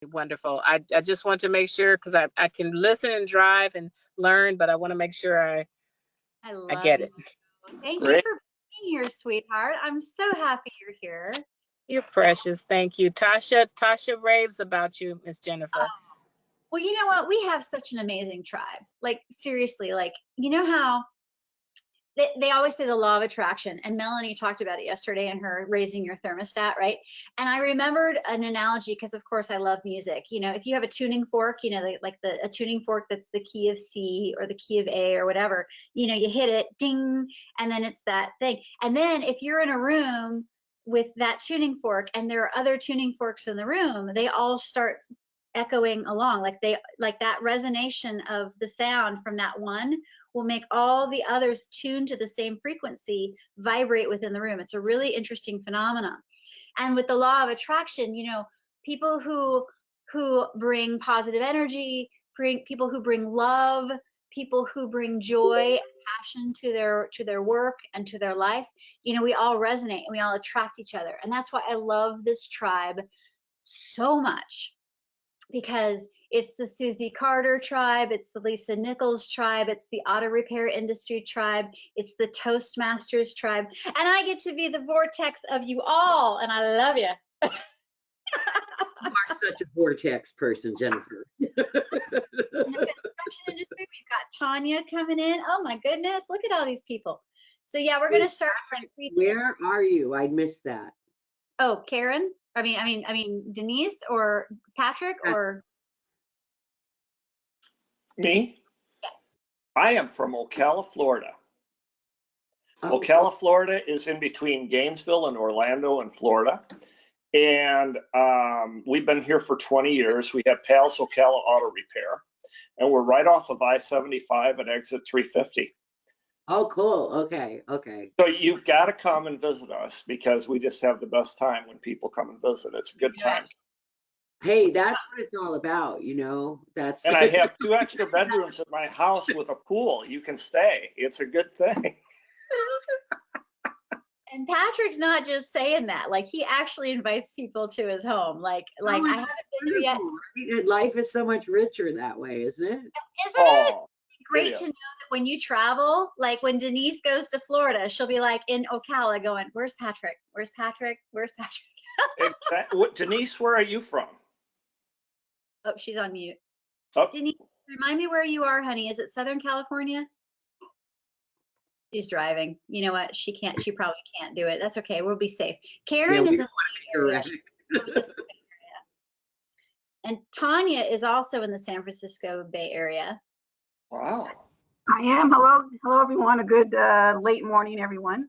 Wonderful. I just want to make sure, because I can listen and drive and learn, but I want to make sure I love get you. it. Thank Great. you for being here, sweetheart. I'm so happy you're here. You're precious. Thank you. Tasha raves about you, Miss Jennifer. Well, you know what? We have such an amazing tribe. Like, seriously, like, you know how they always say the law of attraction, and Melanie talked about it yesterday in her raising your thermostat, right? And I remembered an analogy because, of course, I love music. You know, if you have a tuning fork, you know, a tuning fork that's the key of C or the key of A or whatever, you know, you hit it, ding, and then it's that thing. And then if you're in a room with that tuning fork and there are other tuning forks in the room, they all start echoing along, like that resonation of the sound from that one will make all the others tuned to the same frequency vibrate within the room. It's a really interesting phenomenon. And with the law of attraction, you know, people who bring positive energy, people who bring love, people who bring joy and passion to their work and to their life, you know, we all resonate and we all attract each other. And that's why I love this tribe so much, because it's the Susie Carter tribe, it's the Lisa Nichols tribe, it's the auto repair industry tribe, it's the Toastmasters tribe, and I get to be the vortex of you all, and I love you. You are such a vortex person, Jennifer. In the construction industry, we've got Tanya coming in. Oh my goodness, look at all these people. So yeah, we're gonna start. Where are you? I missed that. Oh, Karen. I mean Denise or Patrick or Me? I am from Ocala, Florida. Oh, Ocala, Florida is in between Gainesville and Orlando in Florida. And we've been here for 20 years. We have Pals Ocala Auto Repair. And we're right off of I-75 at exit 350. oh, cool. Okay, okay. So you've got to come and visit us because we just have the best time when people come and visit. It's a good time. Hey, that's what it's all about, you know. That's And I have 2 extra bedrooms in my house with a pool. You can stay. It's a good thing. And Patrick's not just saying that, like he actually invites people to his home. Like Oh, I haven't been there yet. right? Life is so much richer that way, isn't it? Isn't it great to know that when you travel, like when Denise goes to Florida, she'll be like in Ocala going, where's Patrick? Where's Patrick? Where's Patrick? Exactly. Denise, where are you from? Oh, she's on mute. Oh. Denise, remind me where you are, honey. Is it Southern California? She's driving. You know what? She probably can't do it. That's okay. We'll be safe. Karen is in the Bay Area. And Tanya is also in the San Francisco Bay Area. Wow. I am. Hello, everyone. A good late morning, everyone.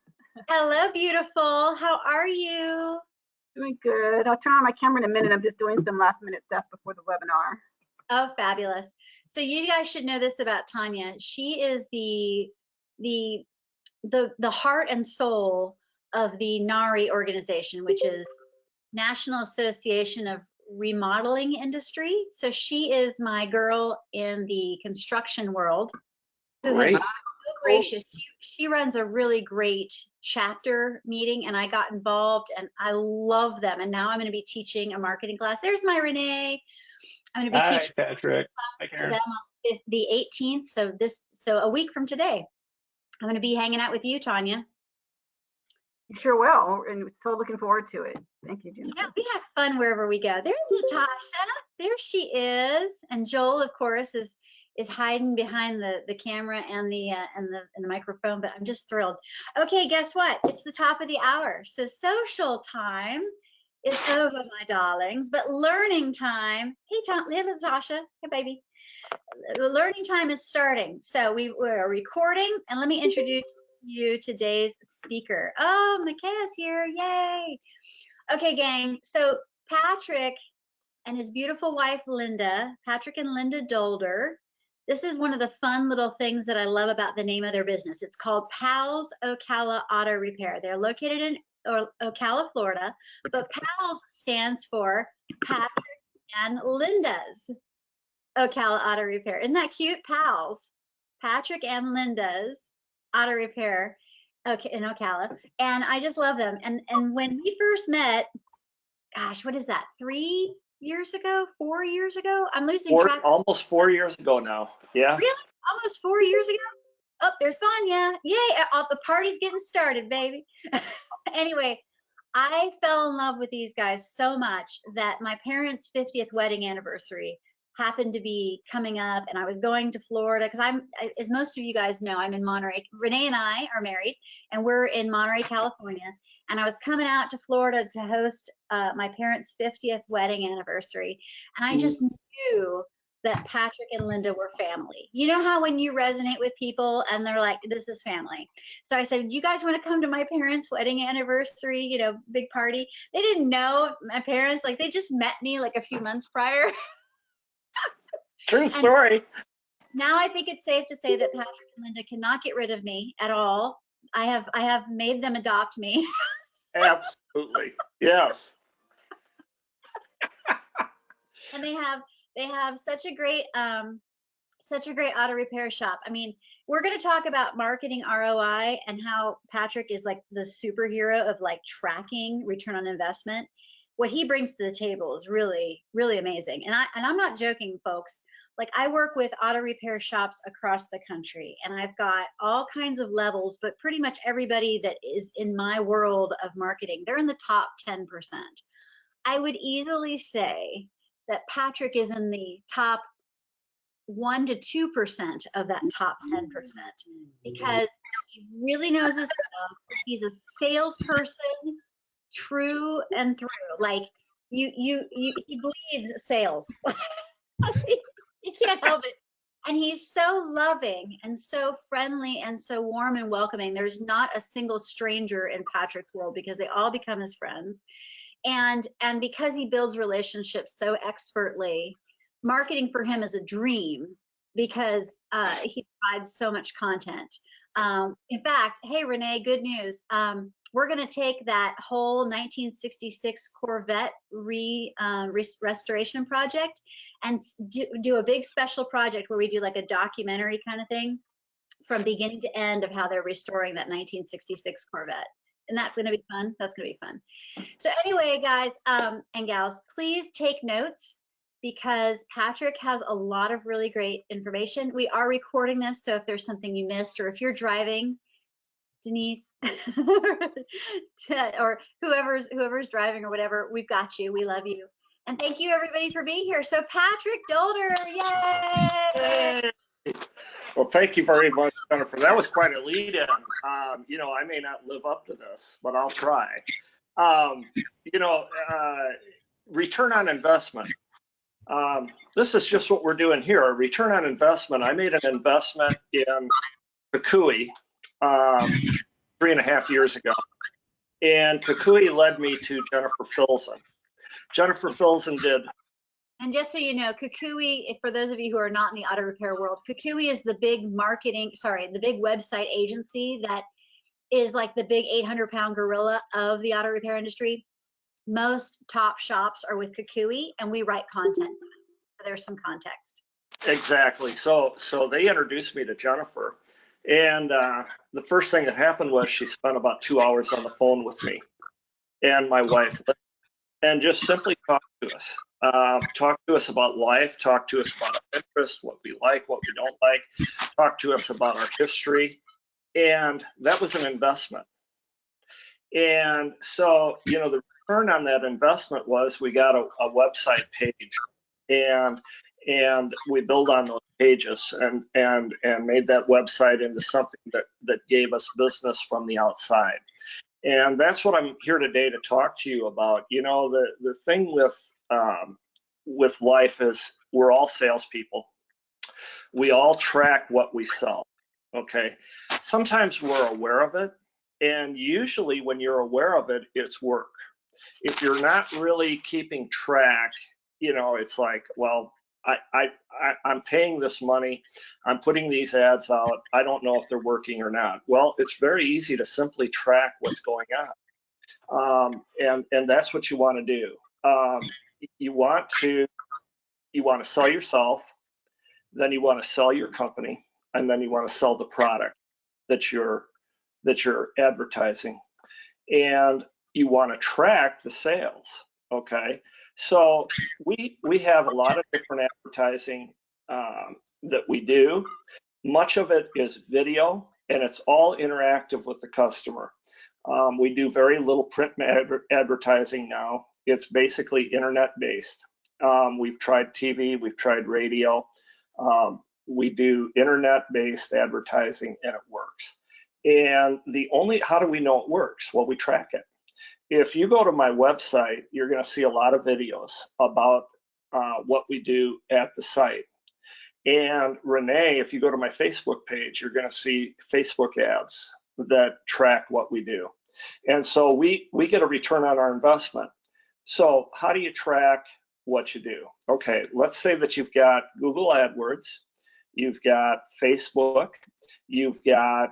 Hello, beautiful. How are you? Doing good. I'll turn on my camera in a minute. I'm just doing some last minute stuff before the webinar. Oh, fabulous. So you guys should know this about Tanya. She is the heart and soul of the NARI organization, which is National Association of Remodeling Industry. So she is my girl in the construction world who has been so gracious. She runs a really great chapter meeting, and I got involved, and I love them. And now I'm going to be teaching a marketing class. There's my Renee. I'm going to be teaching Patrick. to them on the 18th. So a week from today, I'm going to be hanging out with you, Tanya. You sure will, and so looking forward to it. Thank you, Jennifer. Yeah, we have fun wherever we go. There's Natasha. There she is. And Joel, of course, is hiding behind the camera and the microphone, but I'm just thrilled. Okay, guess what? It's the top of the hour. So social time is over, my darlings, but learning time. Hey, Natasha. Hey, baby. Learning time is starting. So we're recording, and let me introduce you today's speaker. Oh, Micaiah's here. Yay. Okay, gang. So Patrick and his beautiful wife, Linda, Patrick and Linda Dolder. This is one of the fun little things that I love about the name of their business. It's called Pals Ocala Auto Repair. They're located in Ocala, Florida, but Pals stands for Patrick and Linda's Ocala Auto Repair. Isn't that cute? Pals, Patrick and Linda's Auto Repair in Ocala. And I just love them. And when we first met, gosh, what is that? 3 years ago, 4 years ago. I'm losing track. Almost 4 years ago now. Yeah. Really? Almost 4 years ago? Oh, there's Vanya. Yay, the party's getting started, baby. Anyway, I fell in love with these guys so much that my parents' 50th wedding anniversary happened to be coming up, and I was going to Florida because as most of you guys know, I'm in Monterey. Renee and I are married, and we're in Monterey, California. And I was coming out to Florida to host my parents' 50th wedding anniversary, and I just knew that Patrick and Linda were family. You know how when you resonate with people and they're like, this is family. So I said, you guys want to come to my parents' wedding anniversary, you know, big party? They didn't know my parents, like they just met me like a few months prior. True story. Now I think it's safe to say that Patrick and Linda cannot get rid of me at all. I have made them adopt me. Absolutely. Yes. And they have such a great auto repair shop. I mean, we're going to talk about marketing ROI and how Patrick is like the superhero of like tracking return on investment. What he brings to the table is really, really amazing. And I'm not joking, folks. Like I work with auto repair shops across the country, and I've got all kinds of levels, but pretty much everybody that is in my world of marketing, they're in the top 10%. I would easily say that Patrick is in the top 1 to 2% of that top 10% because he really knows his stuff. He's a salesperson, true and through. Like he bleeds sales. He can't help it. And he's so loving and so friendly and so warm and welcoming. There's not a single stranger in Patrick's world because they all become his friends. And because he builds relationships so expertly, marketing for him is a dream because he provides so much content. In fact, hey, Renee, good news. We're going to take that whole 1966 Corvette restoration project and do a big special project where we do like a documentary kind of thing from beginning to end of how they're restoring that 1966 Corvette. Isn't that going to be fun? That's going to be fun. So anyway, guys and gals, please take notes because Patrick has a lot of really great information. We are recording this, so if there's something you missed or if you're driving, Denise, or whoever's driving or whatever, we've got you. We love you. And thank you everybody for being here. So Patrick Dolder, yay! Well, thank you very much, Jennifer. That was quite a lead-in. You know, I may not live up to this, but I'll try. You know, return on investment. This is just what we're doing here. A return on investment. I made an investment in Kukui 3.5 years ago, and Kukui led me to Jennifer Filson. Jennifer Filson did. And just so you know, Kukui, for those of you who are not in the auto repair world, Kukui is the big the big website agency that is like the big 800-pound gorilla of the auto repair industry. Most top shops are with Kukui, and we write content. So there's some context. Exactly. So they introduced me to Jennifer, and the first thing that happened was she spent about 2 hours on the phone with me and my wife, and just simply talked to us. Talk to us about life, talk to us about our interests, what we like, what we don't like, talk to us about our history. And that was an investment. And so, you know, the return on that investment was we got a website page, and we built on those pages and made that website into something that gave us business from the outside. And that's what I'm here today to talk to you about. You know, the thing with life is we're all salespeople. We all track what we sell. Okay. Sometimes we're aware of it, and usually when you're aware of it, it's work. If you're not really keeping track, you know, it's like, well, I'm paying this money, I'm putting these ads out, I don't know if they're working or not. Well, it's very easy to simply track what's going on, and that's what you want to do. You want to sell yourself, then you want to sell your company, and then you want to sell the product that you're advertising, and you want to track the sales. Okay, so we have a lot of different advertising that we do. Much of it is video, and it's all interactive with the customer. We do very little print advertising now. It's basically internet based. We've tried TV, we've tried radio. We do internet based advertising, and it works. And how do we know it works? Well, we track it. If you go to my website, you're going to see a lot of videos about what we do at the site. And Renee, if you go to my Facebook page, you're going to see Facebook ads that track what we do. And so we get a return on our investment. So how do you track what you do? Okay, let's say that you've got Google AdWords, you've got Facebook, you've got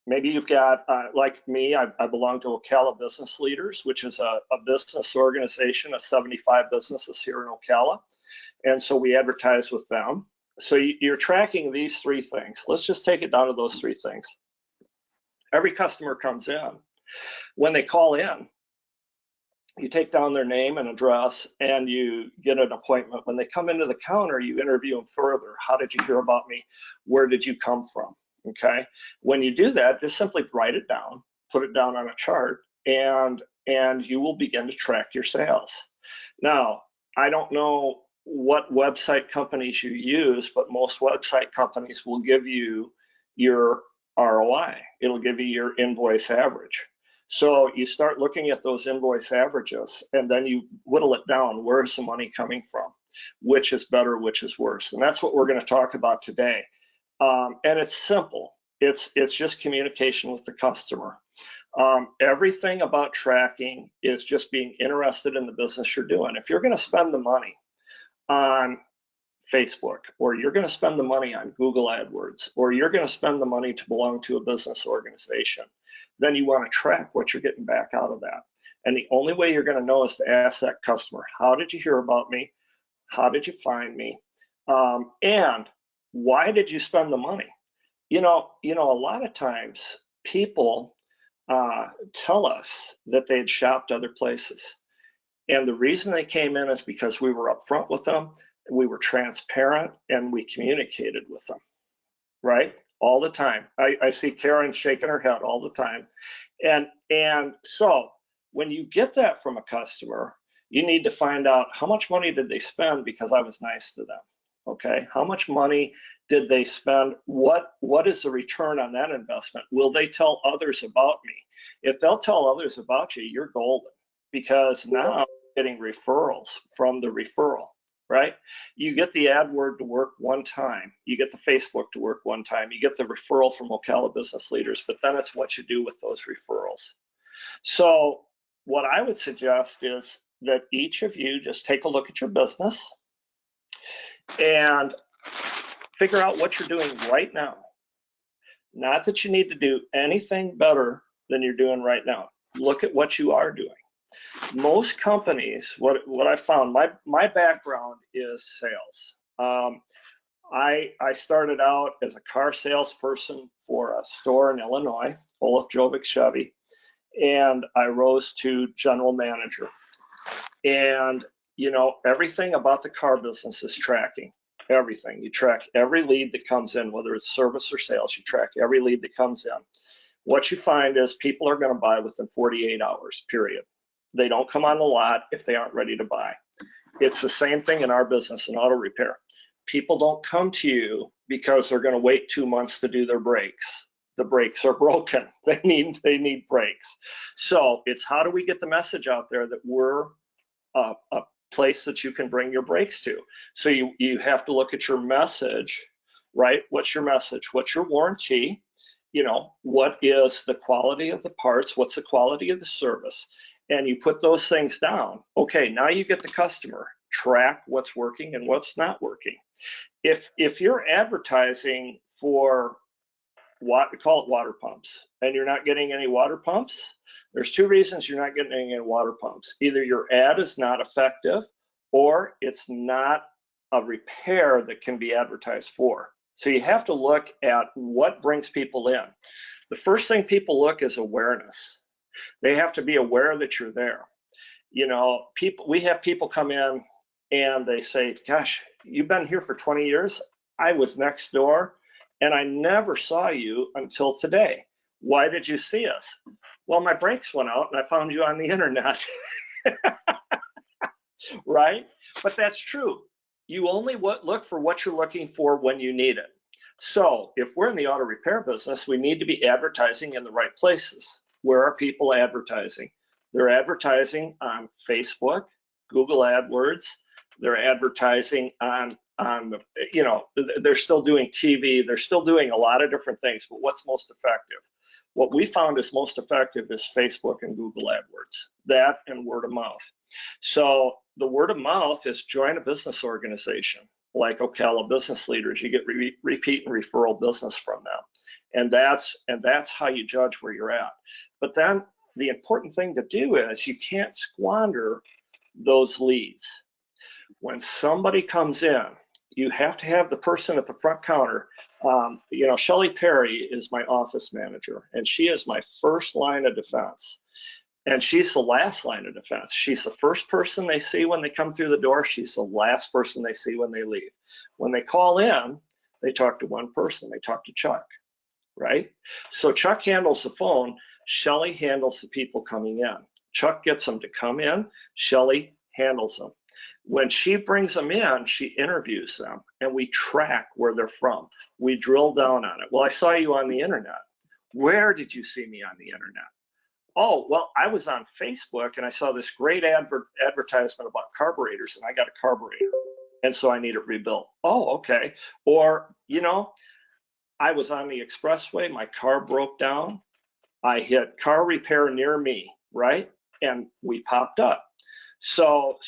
maybe you've got, like me, I belong to Ocala Business Leaders, which is a business organization of 75 businesses here in Ocala. And so we advertise with them. So you're tracking these three things. Let's just take it down to those three things. Every customer comes in. When they call in, you take down their name and address, and you get an appointment. When they come into the counter, you interview them further. How did you hear about me? Where did you come from? Okay. When you do that, just simply write it down, put it down on a chart, and you will begin to track your sales. Now, I don't know what website companies you use, but most website companies will give you your ROI. It'll give you your invoice average. So you start looking at those invoice averages, and then you whittle it down. Where's the money coming from? Which is better, which is worse? And that's what we're going to talk about today. And it's simple. It's just communication with the customer. Everything about tracking is just being interested in the business you're doing. If you're going to spend the money on Facebook, or you're going to spend the money on Google AdWords, or you're going to spend the money to belong to a business organization, then you want to track what you're getting back out of that. And the only way you're going to know is to ask that customer, how did you hear about me? How did you find me? And why did you spend the money? You know, a lot of times people tell us that they had shopped other places. And the reason they came in is because we were upfront with them, we were transparent, and we communicated with them, right? All the time. I see Karen shaking her head all the time. And so when you get that from a customer, you need to find out how much money did they spend because I was nice to them. Okay, how much money did they spend? What is the return on that investment? Will they tell others about me? If they'll tell others about you, you're golden, because now you're getting referrals from the referral, right? You get the AdWord to work one time, you get the Facebook to work one time, you get the referral from Ocala Business Leaders, but then it's what you do with those referrals. So what I would suggest is that each of you just take a look at your business and figure out what you're doing right now. Not that you need to do anything better than you're doing right now. Look at what you are doing. Most companies, what I found, my background is sales. I started out as a car salesperson for a store in Illinois, Olaf Jovic Chevy, and I rose to general manager. And you know, everything about the car business is tracking. Everything. You track every lead that comes in, whether it's service or sales. You track every lead that comes in. What you find is people are going to buy within 48 hours, period. They don't come on the lot if they aren't ready to buy. It's the same thing in our business in auto repair. People don't come to you because they're going to wait 2 months to do their brakes. The brakes are broken. They need brakes. So it's how do we get the message out there that we're a place that you can bring your brakes to. So you have to look at your message, right? What's your message? What's your warranty? You know, what is the quality of the parts? What's the quality of the service? And you put those things down. Okay, now you get the customer. Track what's working and what's not working. If you're advertising for call it water pumps, and you're not getting any water pumps, there's two reasons you're not getting any water pumps. Either your ad is not effective, or it's not a repair that can be advertised for. So you have to look at what brings people in. The first thing people look is awareness. They have to be aware that you're there. You know, we have people come in and they say, gosh, you've been here for 20 years. I was next door and I never saw you until today. Why did you see us? Well, my brakes went out and I found you on the internet. Right? But that's true. You only look for what you're looking for when you need it. So if we're in the auto repair business, we need to be advertising in the right places. Where are people advertising? They're advertising on Facebook, Google AdWords. They're advertising on you know, they're still doing TV. They're still doing a lot of different things, but what's most effective? What we found is most effective is Facebook and Google AdWords, that and word of mouth. So the word of mouth is join a business organization like Ocala Business Leaders. You get repeat and referral business from them. And that's how you judge where you're at. But then the important thing to do is you can't squander those leads. When somebody comes in, you have to have the person at the front counter. You know, Shelly Perry is my office manager, and she is my first line of defense. And she's the last line of defense. She's the first person they see when they come through the door. She's the last person they see when they leave. When they call in, they talk to one person. They talk to Chuck, right? So Chuck handles the phone. Shelly handles the people coming in. Chuck gets them to come in. Shelly handles them. When she brings them in, she interviews them, and we track where they're from. We drill down on it. Well, I saw you on the internet. Where did you see me on the internet? Oh, well, I was on Facebook and I saw this great advertisement about carburetors and I got a carburetor and so I need it rebuilt. Oh, okay. Or, you know, I was on the expressway, my car broke down. I hit car repair near me, right? And we popped up. So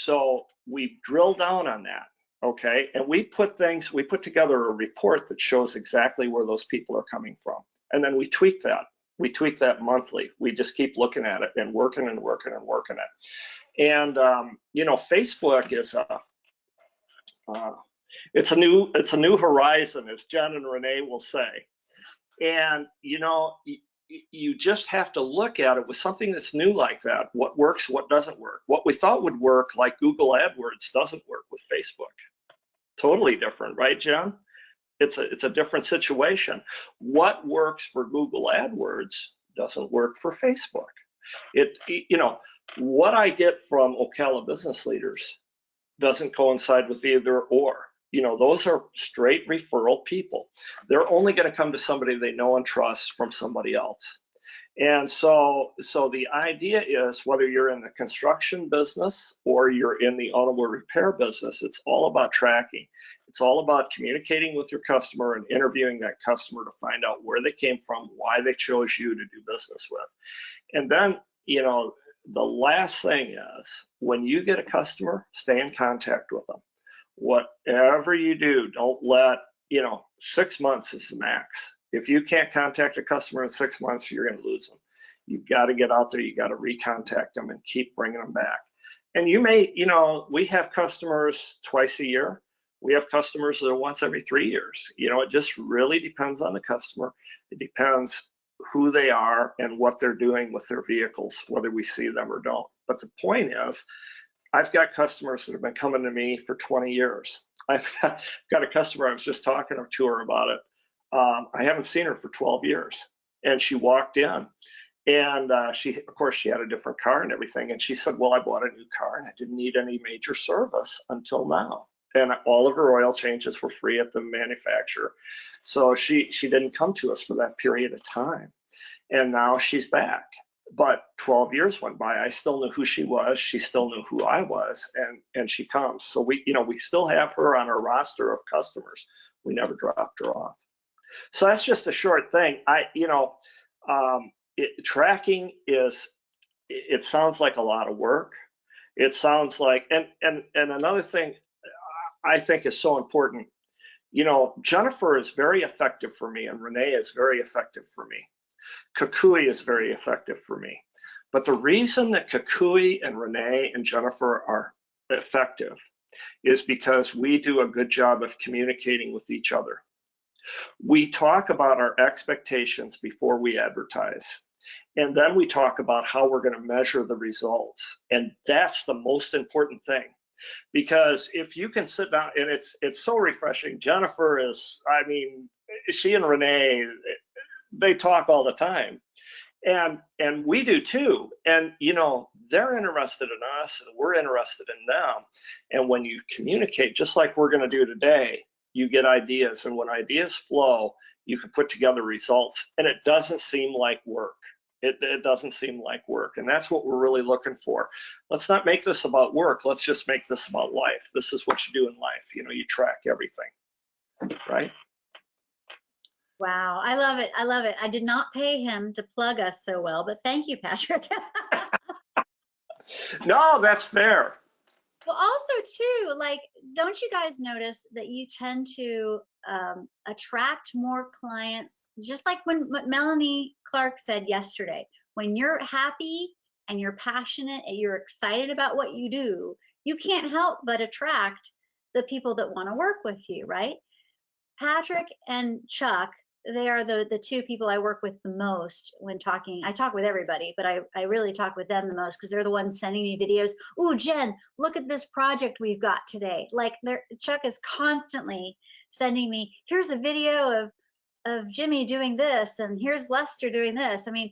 we drill down on that, okay? And we put together a report that shows exactly where those people are coming from. And then we tweak that. We tweak that monthly. We just keep looking at it and working and working and working it. And you know, Facebook is it's a new horizon, as Jen and Renee will say. And you know, you just have to look at it with something that's new like that. What works, what doesn't work. What we thought would work, like Google AdWords, doesn't work with Facebook. Totally different, right, Jen? It's a different situation. What works for Google AdWords doesn't work for Facebook. You know, what I get from Ocala Business Leaders doesn't coincide with either or. You know, those are straight referral people. They're only going to come to somebody they know and trust from somebody else. And so the idea is, whether you're in the construction business or you're in the automobile repair business, it's all about tracking. It's all about communicating with your customer and interviewing that customer to find out where they came from, why they chose you to do business with. And then, you know, the last thing is, when you get a customer, stay in contact with them. Whatever you do, don't let, you know, 6 months is the max. If you can't contact a customer in 6 months, you're going to lose them. You've got to get out there, you got to recontact them and keep bringing them back. And you may, you know, we have customers twice a year. We have customers that are once every 3 years. You know, it just really depends on the customer. It depends who they are and what they're doing with their vehicles, whether we see them or don't. But the point is, I've got customers that have been coming to me for 20 years. I've got a customer, I was just talking to her about it. I haven't seen her for 12 years. And she walked in and of course, she had a different car and everything. And she said, well, I bought a new car and I didn't need any major service until now. And all of her oil changes were free at the manufacturer. So she didn't come to us for that period of time. And now she's back. But 12 years went by, I still knew who she was, she still knew who I was, and she comes. So we still have her on our roster of customers. We never dropped her off. So that's just a short thing. Tracking is, it sounds like a lot of work. It sounds like, and another thing I think is so important, you know, Jennifer is very effective for me and Renee is very effective for me. Kukui is very effective for me. But the reason that Kukui and Renee and Jennifer are effective is because we do a good job of communicating with each other. We talk about our expectations before we advertise. And then we talk about how we're going to measure the results. And that's the most important thing. Because if you can sit down, and it's so refreshing. Jennifer is, I mean, she and Renee, they talk all the time. And we do too. And you know, they're interested in us and we're interested in them. And when you communicate, just like we're going to do today, you get ideas. And when ideas flow, you can put together results. And it doesn't seem like work. It doesn't seem like work. And that's what we're really looking for. Let's not make this about work. Let's just make this about life. This is what you do in life. You know, you track everything, right? Wow, I love it. I love it. I did not pay him to plug us so well, but thank you, Patrick. No, that's fair. Well, also too, like, don't you guys notice that you tend to attract more clients? Just like what Melanie Clark said yesterday, when you're happy and you're passionate and you're excited about what you do, you can't help but attract the people that want to work with you, right? Patrick and Chuck, they are the two people I work with the most when talking. I talk with everybody, but I really talk with them the most because they're the ones sending me videos. Ooh, Jen, look at this project we've got today. Like Chuck is constantly sending me, here's a video of Jimmy doing this, and here's Lester doing this. I mean,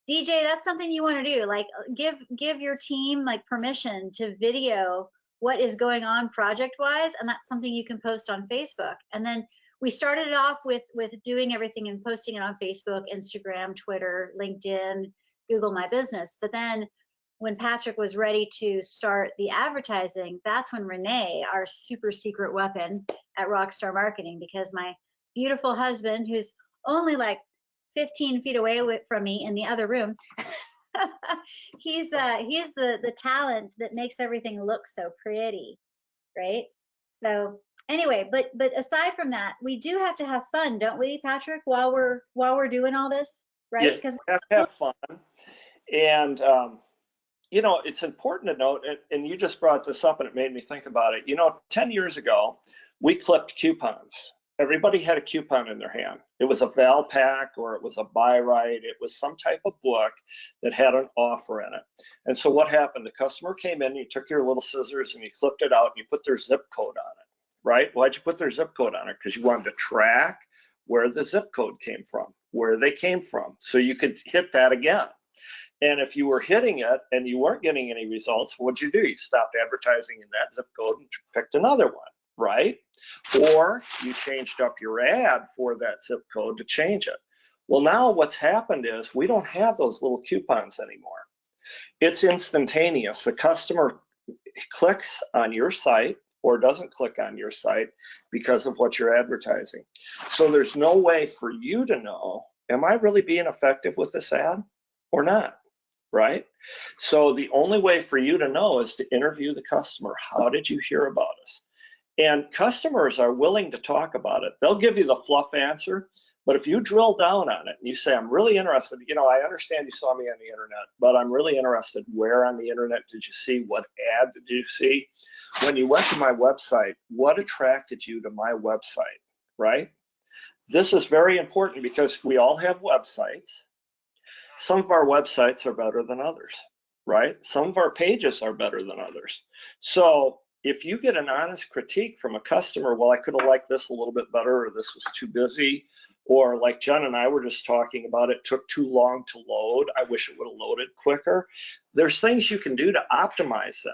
DJ, that's something you want to do. Like give your team like permission to video what is going on project wise, and that's something you can post on Facebook. And then we started it off with doing everything and posting it on Facebook, Instagram, Twitter, LinkedIn, Google My Business. But then when Patrick was ready to start the advertising, that's when Renee, our super secret weapon at Rockstar Marketing, because my beautiful husband, who's only like 15 feet away from me in the other room, he's the talent that makes everything look so pretty, right? So anyway, but aside from that, we do have to have fun, don't we, Patrick, while we're doing all this, right? Yes, you have to have fun. And you know, it's important to note, and you just brought this up and it made me think about it. You know, 10 years ago, we clipped coupons. Everybody had a coupon in their hand. It was a Val Pack or it was a Buy Right. It was some type of book that had an offer in it. And so what happened? The customer came in, you took your little scissors and you clipped it out and you put their zip code on it, right? Why'd you put their zip code on it? Because you wanted to track where the zip code came from, where they came from, so you could hit that again. And if you were hitting it and you weren't getting any results, what'd you do? You stopped advertising in that zip code and picked another one, right? Or you changed up your ad for that zip code to change it. Well, now what's happened is we don't have those little coupons anymore. It's instantaneous. The customer clicks on your site or doesn't click on your site because of what you're advertising. So there's no way for you to know, am I really being effective with this ad or not? Right? So the only way for you to know is to interview the customer. How did you hear about us? And customers are willing to talk about it. They'll give you the fluff answer, but if you drill down on it and you say, I'm really interested, you know, I understand you saw me on the internet, but I'm really interested. Where on the internet did you see? What ad did you see? When you went to my website, what attracted you to my website, right? This is very important because we all have websites. Some of our websites are better than others, right? Some of our pages are better than others. So if you get an honest critique from a customer, well, I could have liked this a little bit better, or this was too busy, or like Jen and I were just talking about, it took too long to load. I wish it would have loaded quicker. There's things you can do to optimize that.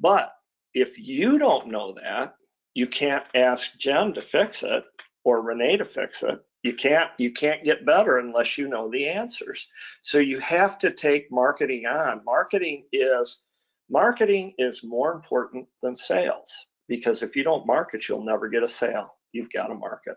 But if you don't know that, you can't ask Jen to fix it or Renee to fix it. You can't get better unless you know the answers. So you have to take marketing on. Marketing is more important than sales, because if you don't market, you'll never get a sale. You've got to market.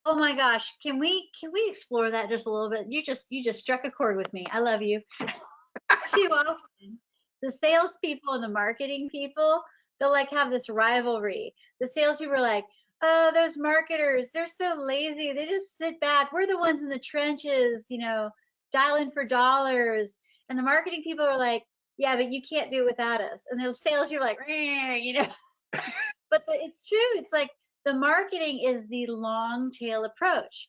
Oh my gosh, can we explore that just a little bit? You just struck a chord with me. I love you. Too often, the salespeople and the marketing people, they'll like have this rivalry. The salespeople are like, oh, those marketers, they're so lazy. They just sit back. We're the ones in the trenches, you know, dialing for dollars. And the marketing people are like, yeah, but you can't do it without us. And the sales people are like, you know. But it's true. It's like the marketing is the long tail approach.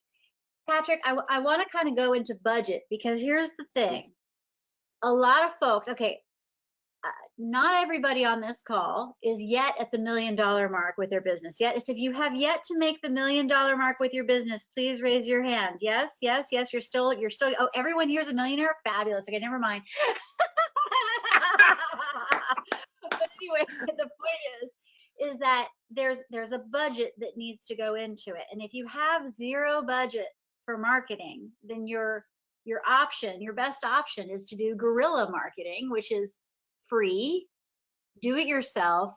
Patrick, I want to kind of go into budget, because here's the thing. A lot of folks, okay, not everybody on this call is yet at the $1 million mark with their business. Yet, if you have yet to make the $1 million mark with your business, please raise your hand. Yes, yes, yes. You're still. Oh, everyone here's a millionaire. Fabulous. Okay, never mind. But anyway, the point is that there's a budget that needs to go into it, and if you have zero budget for marketing, then your best option is to do guerrilla marketing, which is free, do it yourself,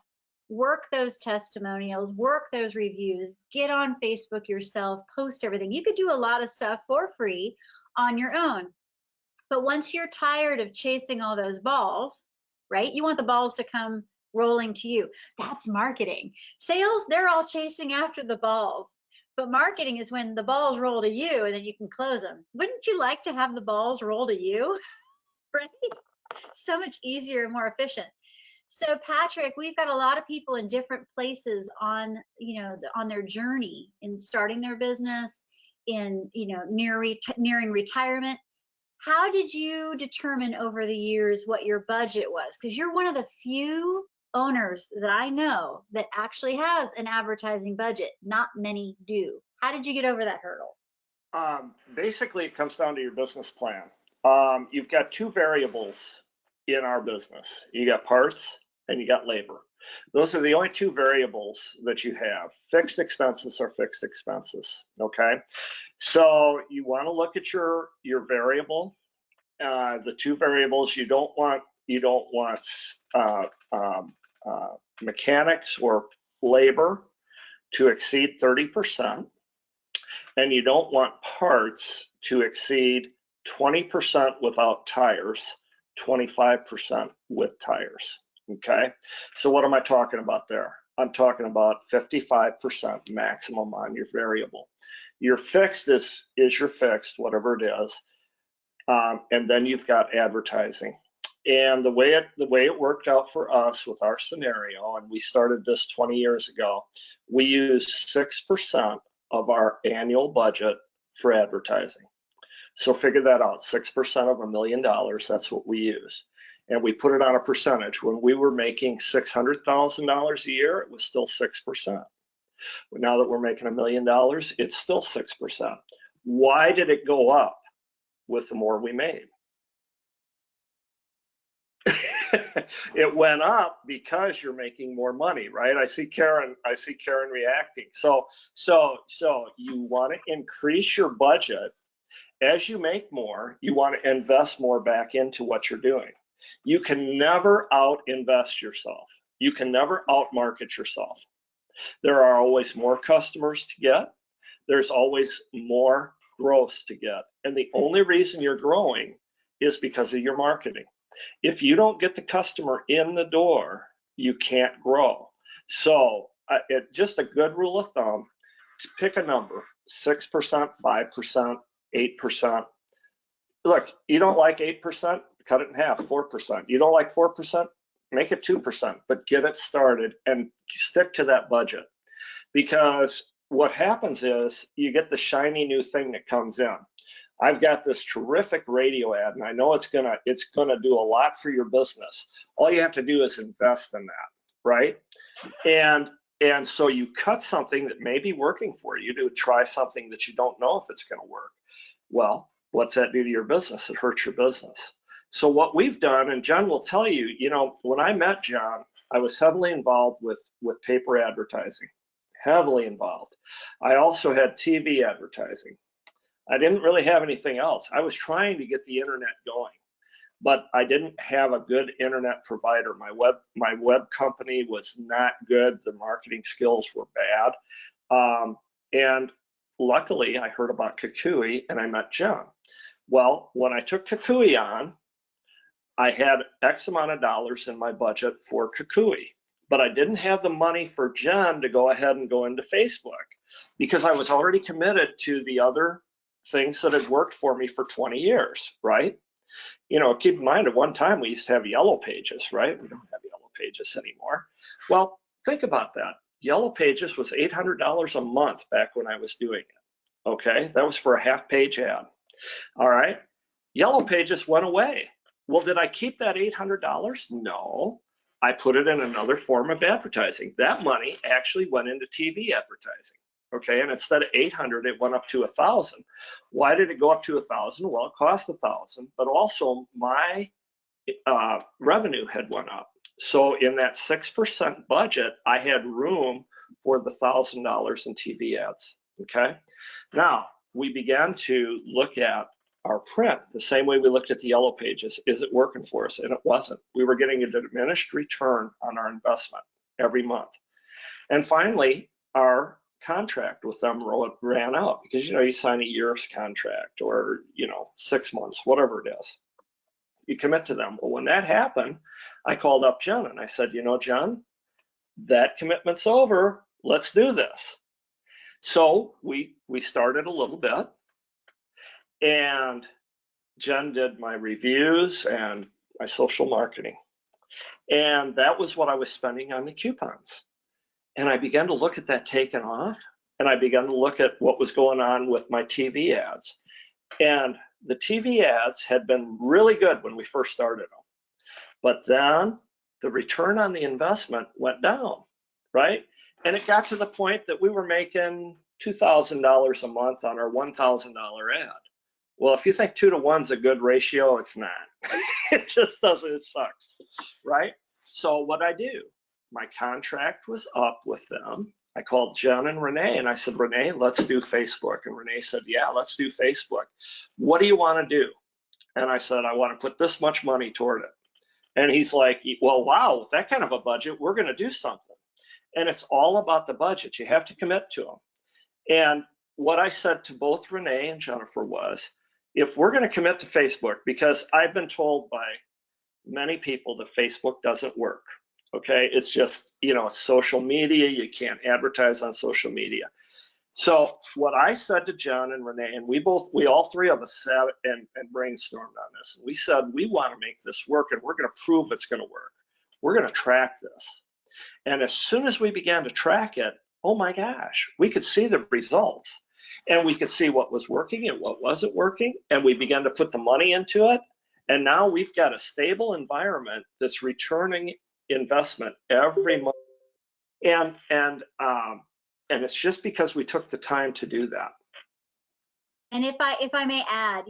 work those testimonials, work those reviews, get on Facebook yourself, post everything. You could do a lot of stuff for free on your own. But once you're tired of chasing all those balls, right? You want the balls to come rolling to you. That's marketing. Sales, they're all chasing after the balls. But marketing is when the balls roll to you and then you can close them. Wouldn't you like to have the balls roll to you? Right? So much easier and more efficient. So Patrick, we've got a lot of people in different places on, on their journey in starting their business, in, nearing retirement. How did you determine over the years what your budget was? Because you're one of the few owners that I know that actually has an advertising budget. Not many do. How did you get over that hurdle? Basically, it comes down to your business plan. You've got two variables in our business. You got parts and you got labor. Those are the only two variables that you have. Fixed expenses are fixed expenses, okay? So you want to look at your variable. The two variables, you don't want mechanics or labor to exceed 30%. And you don't want parts to exceed 20% without tires, 25% with tires, okay? So what am I talking about there? I'm talking about 55% maximum on your variable. Your fixed is your fixed, whatever it is, and then you've got advertising. And the way it worked out for us with our scenario, and we started this 20 years ago, we used 6% of our annual budget for advertising. So figure that out, 6% of $1 million, that's what we use. And we put it on a percentage. When we were making $600,000 a year, it was still 6%. Now that we're making $1 million, it's still 6%. Why did it go up with the more we made? It went up because you're making more money, right? I see Karen reacting. So you want to increase your budget. As you make more, you want to invest more back into what you're doing. You can never out-invest yourself. You can never out-market yourself. There are always more customers to get. There's always more growth to get. And the only reason you're growing is because of your marketing. If you don't get the customer in the door, you can't grow. So just a good rule of thumb, to pick a number, 6%, 5%, 8%. Look, you don't like 8%, cut it in half, 4%. You don't like 4%, make it 2%, but get it started and stick to that budget. Because what happens is you get the shiny new thing that comes in. I've got this terrific radio ad, and I know it's gonna do a lot for your business. All you have to do is invest in that, right? And so you cut something that may be working for you to try something that you don't know if it's gonna work. Well, what's that do to your business? It hurts your business. So what we've done, and John will tell you, when I met John, I was heavily involved with paper advertising, heavily involved. I also had TV advertising. I didn't really have anything else. I was trying to get the internet going, but I didn't have a good internet provider. My web company was not good. The marketing skills were bad. And luckily, I heard about Kukui and I met John. Well, when I took Kukui on, I had X amount of dollars in my budget for Kukui, but I didn't have the money for John to go ahead and go into Facebook because I was already committed to the other things that had worked for me for 20 years, right? Keep in mind, at one time we used to have yellow pages, right? We don't have yellow pages anymore. Well, think about that. Yellow pages was $800 a month back when I was doing it. Okay, that was for a half-page ad. All right, Yellow Pages went away. Well, did I keep that $800? No, I put it in another form of advertising. That money actually went into TV advertising. Okay, and instead of 800, it went up to 1,000. Why did it go up to 1,000? Well, it cost 1,000, but also my revenue had went up. So in that 6% budget, I had room for the $1,000 in TV ads. Okay, now we began to look at our print the same way we looked at the Yellow Pages. Is it working for us? And it wasn't. We were getting a diminished return on our investment every month. And finally, our contract with them ran out, because you sign a year's contract, or 6 months, whatever it is. You commit to them. Well, when that happened, I called up Jen and I said, Jen, that commitment's over. Let's do this. So we started a little bit, and Jen did my reviews and my social marketing. And that was what I was spending on the coupons. And I began to look at that taking off, and I began to look at what was going on with my TV ads. And the TV ads had been really good when we first started them. But then the return on the investment went down, right? And it got to the point that we were making $2,000 a month on our $1,000 ad. Well, if you think 2 to 1 is a good ratio, it's not. It just doesn't, it sucks, right? So what I do, my contract was up with them. I called Jen and Renee and I said, Renee, let's do Facebook. And Renee said, yeah, let's do Facebook. What do you want to do? And I said, I want to put this much money toward it. And he's like, well, wow, with that kind of a budget, we're going to do something. And it's all about the budget. You have to commit to them. And what I said to both Renee and Jennifer was, if we're going to commit to Facebook, because I've been told by many people that Facebook doesn't work. Okay, it's just, social media. You can't advertise on social media. So what I said to John and Renee, and we all three of us sat and brainstormed on this. And we said, we want to make this work, and we're going to prove it's going to work. We're going to track this. And as soon as we began to track it, oh my gosh, we could see the results, and we could see what was working and what wasn't working. And we began to put the money into it. And now we've got a stable environment that's returning investment every month. And it's just because we took the time to do that. And if I may add,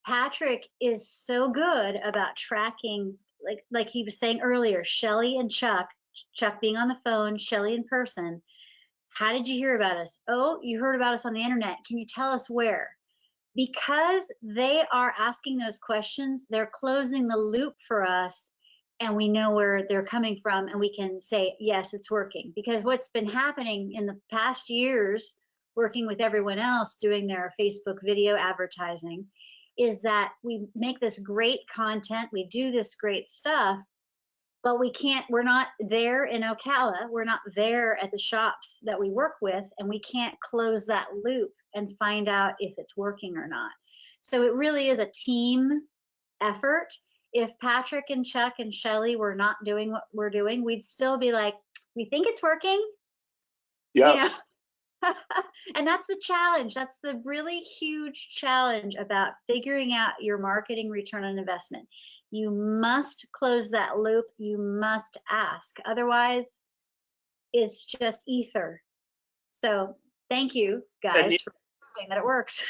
Patrick is so good about tracking, like he was saying earlier, Shelly and Chuck being on the phone, Shelly in person. How did you hear about us? Oh, you heard about us on the internet. Can you tell us where? Because they are asking those questions, they're closing the loop for us, and we know where they're coming from, and we can say, yes, it's working. Because what's been happening in the past years, working with everyone else doing their Facebook video advertising, is that we make this great content, we do this great stuff, but we're not there in Ocala, we're not there at the shops that we work with, and we can't close that loop and find out if it's working or not. So it really is a team effort. If Patrick and Chuck and Shelly were not doing what we're doing, we'd still be like, we think it's working. Yeah. And that's the challenge. That's the really huge challenge about figuring out your marketing return on investment. You must close that loop. You must ask. Otherwise, it's just ether. So thank you guys for proving that it works.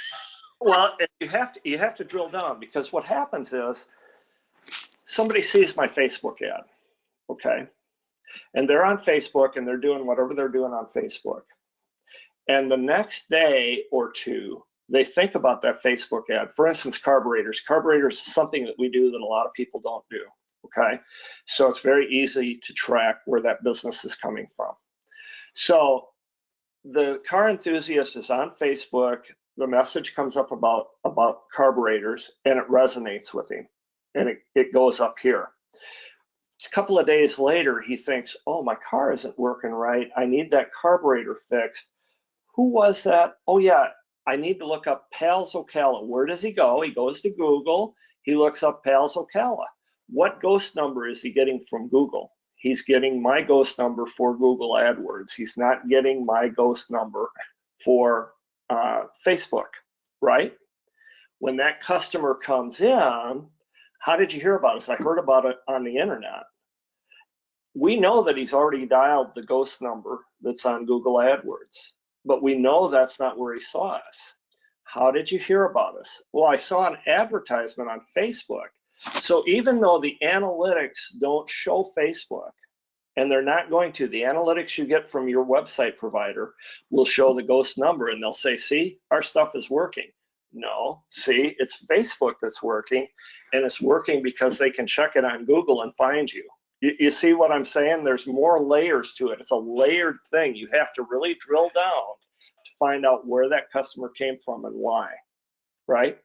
Well, you have to drill down, because what happens is somebody sees my Facebook ad, okay, and they're on Facebook and they're doing whatever they're doing on Facebook. And the next day or two, they think about that Facebook ad. For instance, carburetors. Carburetors is something that we do that a lot of people don't do, okay? So it's very easy to track where that business is coming from. So the car enthusiast is on Facebook. The message comes up about carburetors, and it resonates with him, and it goes up here. A couple of days later, he thinks, oh, my car isn't working right. I need that carburetor fixed. Who was that? Oh yeah, I need to look up Pals Ocala. Where does he go? He goes to Google. He looks up Pals Ocala. What ghost number is he getting from Google? He's getting my ghost number for Google AdWords. He's not getting my ghost number for Facebook, right? When that customer comes in, how did you hear about us? I heard about it on the internet. We know that he's already dialed the ghost number that's on Google AdWords, but we know that's not where he saw us. How did you hear about us? Well, I saw an advertisement on Facebook. So even though the analytics don't show Facebook, and they're not going to, the analytics you get from your website provider will show the ghost number, and they'll say, see, our stuff is working. No, see, it's Facebook that's working, and it's working because they can check it on Google and find you. You see what I'm saying? There's more layers to it. It's a layered thing. You have to really drill down to find out where that customer came from and why, right?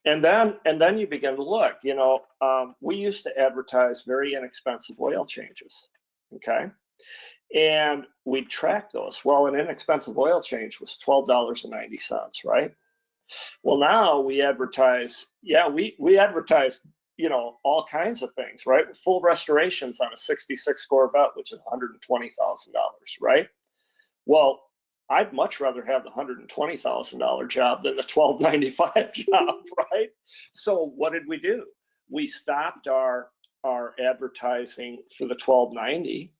And then you begin to look. You know, we used to advertise very inexpensive oil changes, okay? And we'd track those. Well, an inexpensive oil change was $12.90, right? Well, now we advertise, yeah, we advertise, you know, all kinds of things, right? Full restorations on a 66 Corvette, which is $120,000, right? Well, I'd much rather have the $120,000 job than the $12.95 job, right? So what did we do? We stopped our advertising for the $12.90,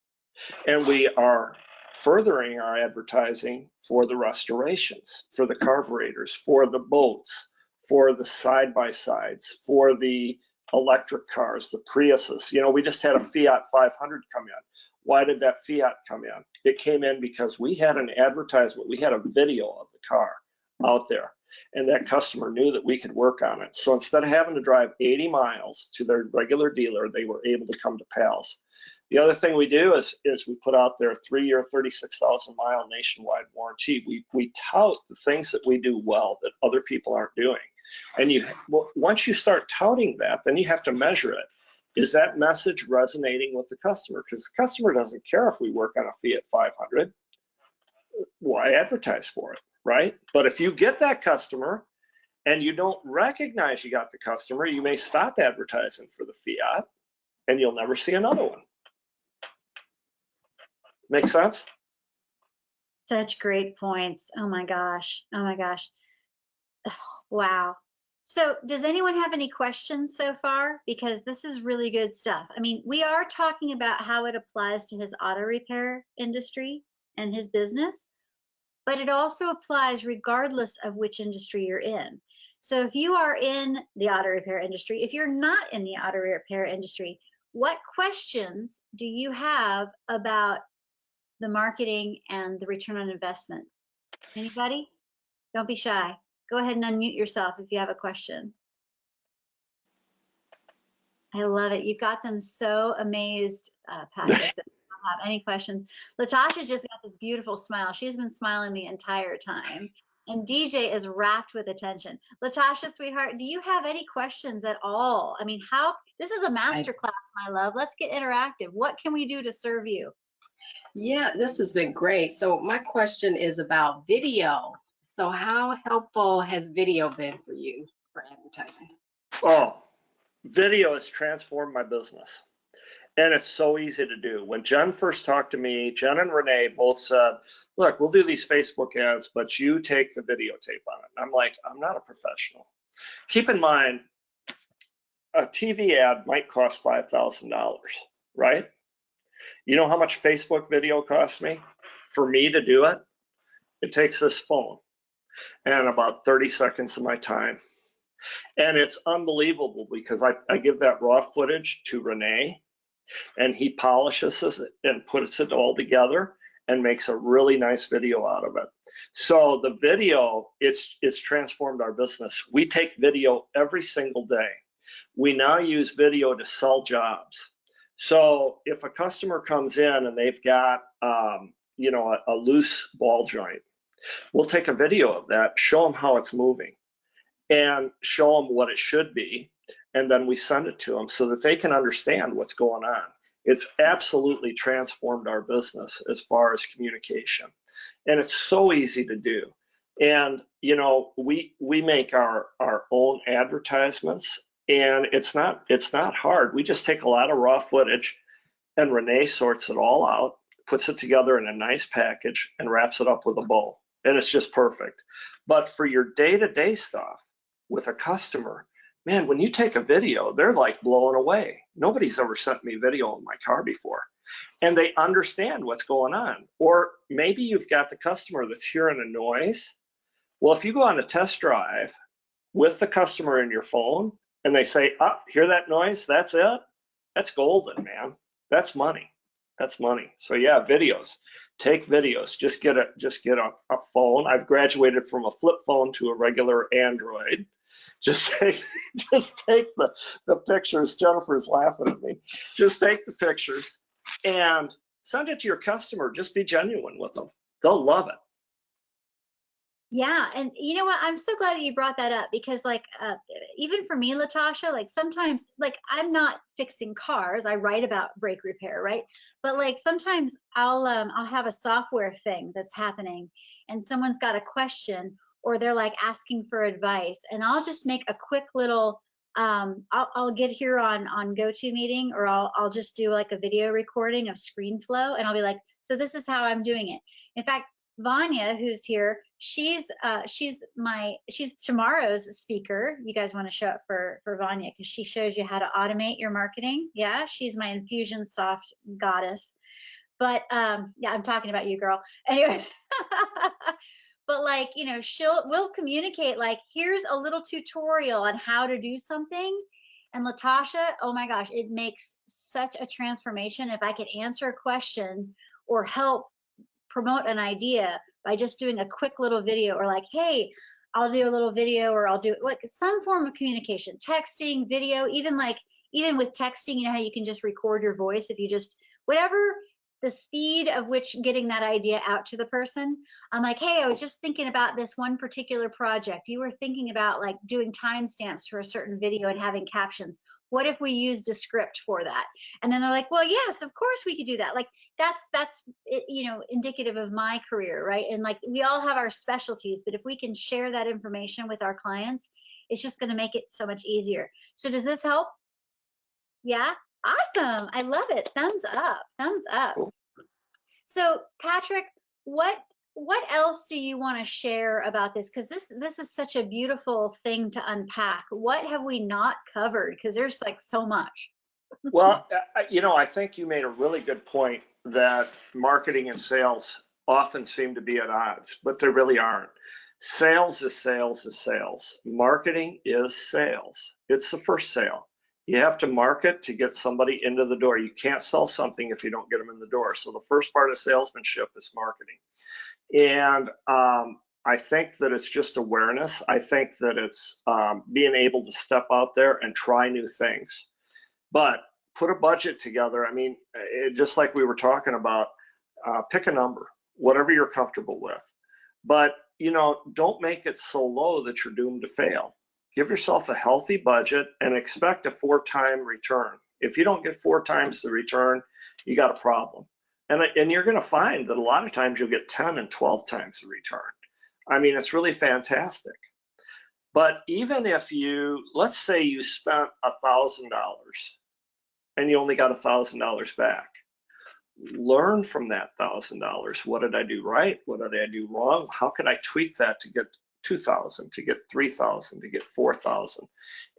and we are furthering our advertising for the restorations, for the carburetors, for the boats, for the side-by-sides, for the electric cars, the Priuses. You know, we just had a Fiat 500 come in. Why did that Fiat come in? It came in because we had an advertisement, we had a video of the car out there, and that customer knew that we could work on it. So instead of having to drive 80 miles to their regular dealer, they were able to come to PALS. The other thing we do is we put out there a 3-year, 36,000-mile nationwide warranty. We tout the things that we do well that other people aren't doing. And once you start touting that, then you have to measure it. Is that message resonating with the customer? Because the customer doesn't care if we work on a Fiat 500. Why advertise for it, right? But if you get that customer and you don't recognize you got the customer, you may stop advertising for the Fiat and you'll never see another one. Make sense? Such great points. Oh my gosh. Oh my gosh. Wow. So does anyone have any questions so far? Because this is really good stuff. I mean, we are talking about how it applies to his auto repair industry and his business, but it also applies regardless of which industry you're in. So if you are in the auto repair industry, if you're not in the auto repair industry, what questions do you have about the marketing and the return on investment? Anybody? Don't be shy. Go ahead and unmute yourself if you have a question. I love it. You got them so amazed, Patrick, that I don't have any questions. Latasha just got this beautiful smile. She's been smiling the entire time. And DJ is rapt with attention. Latasha, sweetheart, do you have any questions at all? I mean, this is a master class, my love. Let's get interactive. What can we do to serve you? Yeah, this has been great. So my question is about video. So how helpful has video been for you for advertising? Oh, video has transformed my business. And it's so easy to do. When Jen first talked to me, Jen and Renee both said, look, we'll do these Facebook ads, but you take the videotape on it. And I'm like, I'm not a professional. Keep in mind, a TV ad might cost $5,000, right? You know how much Facebook video costs me? For me to do it, it takes this phone and about 30 seconds of my time. And it's unbelievable because I give that raw footage to Renee, and he polishes it and puts it all together and makes a really nice video out of it. So the video, it's transformed our business. We take video every single day. We now use video to sell jobs. So if a customer comes in and they've got you know, a loose ball joint, we'll take a video of that, show them how it's moving, and show them what it should be, and then we send it to them so that they can understand what's going on. It's absolutely transformed our business as far as communication, and it's so easy to do. And you know, we make our own advertisements, and it's not hard. We just take a lot of raw footage, and Renee sorts it all out, puts it together in a nice package, and wraps it up with a bow. and it's just perfect. But for your day-to-day stuff with a customer, man, when you take a video, they're like blown away. Nobody's ever sent me video in my car before. And they understand what's going on. Or maybe you've got the customer that's hearing a noise. Well, if you go on a test drive with the customer in your phone and they say, oh, hear that noise? That's it? That's golden, man. That's money. That's money. So yeah, videos. Take videos. Just get a phone. I've graduated from a flip phone to a regular Android. Just take the pictures. Jennifer's laughing at me. Just take the pictures and send it to your customer. Just be genuine with them. They'll love it. Yeah, and you know what? I'm so glad that you brought that up because, like, even for me, Latasha, like sometimes, like I'm not fixing cars. I write about brake repair, right? But like sometimes I'll have a software thing that's happening, and someone's got a question, or they're like asking for advice, and I'll just make a quick little. I'll get here on GoToMeeting, or I'll just do like a video recording of ScreenFlow, and I'll be like, so this is how I'm doing it. In fact, Vanya, who's here, she's tomorrow's speaker. You guys want to show up for Vanya because she shows you how to automate your marketing. Yeah, she's my Infusionsoft goddess. But yeah, I'm talking about you, girl. Anyway, but like, you know, we'll communicate like, here's a little tutorial on how to do something. And Latasha, oh my gosh, it makes such a transformation if I could answer a question or help promote an idea by just doing a quick little video, or like, hey, I'll do a little video, or I'll do like some form of communication, texting, video, even with texting, you know how you can just record your voice if you just, whatever the speed of which getting that idea out to the person. I'm like, hey, I was just thinking about this one particular project. You were thinking about like doing timestamps for a certain video and having captions. What if we used a script for that? And then they're like, well, yes, of course we could do that. Like that's you know, indicative of my career, right? And like we all have our specialties, but if we can share that information with our clients, it's just going to make it so much easier. So does this help? Yeah, awesome. I love it. Thumbs up. Thumbs up. Cool. So Patrick, what else do you want to share about this? Because this is such a beautiful thing to unpack. What have we not covered? Because there's like so much. Well, you know, I think you made a really good point that marketing and sales often seem to be at odds, but they really aren't. Sales is sales is sales. Marketing is sales. It's the first sale. You have to market to get somebody into the door. You can't sell something if you don't get them in the door. So the first part of salesmanship is marketing. And I think that it's just awareness. I think that it's being able to step out there and try new things. But put a budget together. I mean, just like we were talking about, pick a number, whatever you're comfortable with. But, you know, don't make it so low that you're doomed to fail. Give yourself a healthy budget and expect a 4-time return. If you don't get 4 times the return, you got a problem. And you're going to find that a lot of times you'll get 10 and 12 times the return. I mean, it's really fantastic. But even if you, let's say you spent $1,000 and you only got $1,000 back, learn from that $1,000. What did I do right? What did I do wrong? How could I tweak that to get 2,000, to get 3,000, to get 4,000?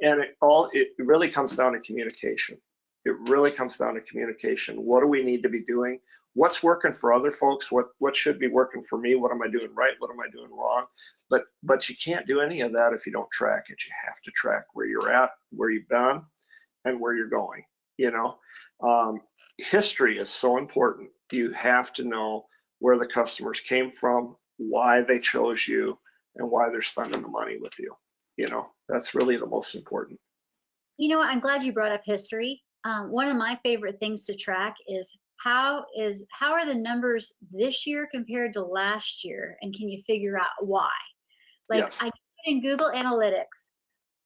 And it really comes down to communication. It really comes down to communication. What do we need to be doing? What's working for other folks? What should be working for me? What am I doing right? What am I doing wrong? But you can't do any of that if you don't track it. You have to track where you're at, where you've been, and where you're going. You know, history is so important. You have to know where the customers came from, why they chose you, and why they're spending the money with you. You know, that's really the most important. You know what? I'm glad you brought up history. One of my favorite things to track is how are the numbers this year compared to last year, and can you figure out why? Like Yes. I put in Google Analytics.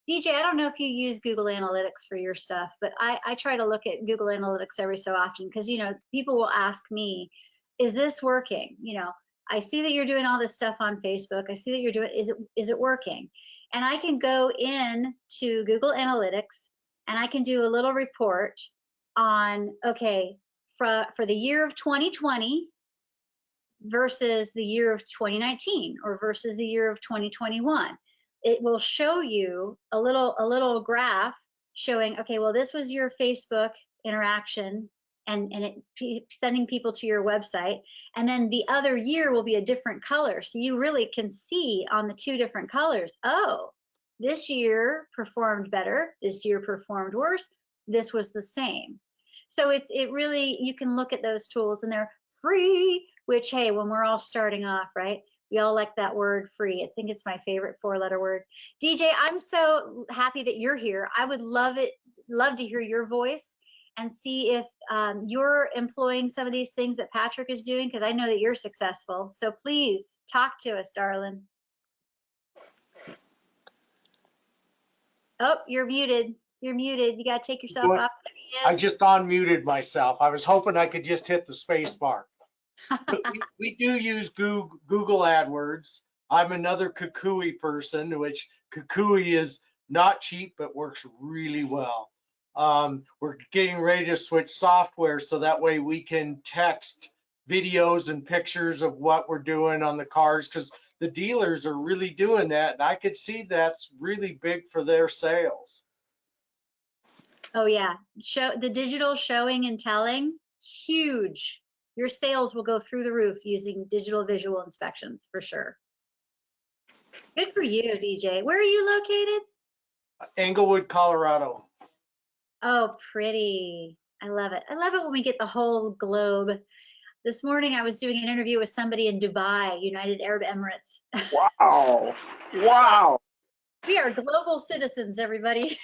DJ, I don't know if you use Google Analytics for your stuff, but I try to look at Google Analytics every so often because, you know, people will ask me, is this working? You know, I see that you're doing all this stuff on Facebook. I see that you're doing, is it working? And I can go in to Google Analytics and I can do a little report on, okay, for the year of 2020, versus the year of 2019 or versus the year of 2021. It will show you a little graph showing, okay, well, this was your Facebook interaction and sending people to your website. And then the other year will be a different color. So you really can see on the two different colors, oh, this year performed better, this year performed worse, this was the same. So it really, you can look at those tools and they're free, which, hey, when we're all starting off, right? We all like that word free. I think it's my favorite 4-letter word. DJ, I'm so happy that you're here. I would love to hear your voice and see if you're employing some of these things that Patrick is doing, because I know that you're successful. So please talk to us, darling. Oh, you're muted. You're muted. You got to take yourself off. I just unmuted myself. I was hoping I could just hit the space bar. We do use Google AdWords. I'm another Kukui person, which Kukui is not cheap, but works really well. We're getting ready to switch software so that way we can text videos and pictures of what we're doing on the cars, because the dealers are really doing that. And I could see that's really big for their sales. Oh yeah, the digital showing and telling, huge. Your sales will go through the roof using digital visual inspections for sure. Good for you, DJ. Where are you located? Englewood, Colorado. Oh, pretty. I love it. I love it when we get the whole globe. This morning I was doing an interview with somebody in Dubai, United Arab Emirates. Wow. Wow. We are global citizens, everybody.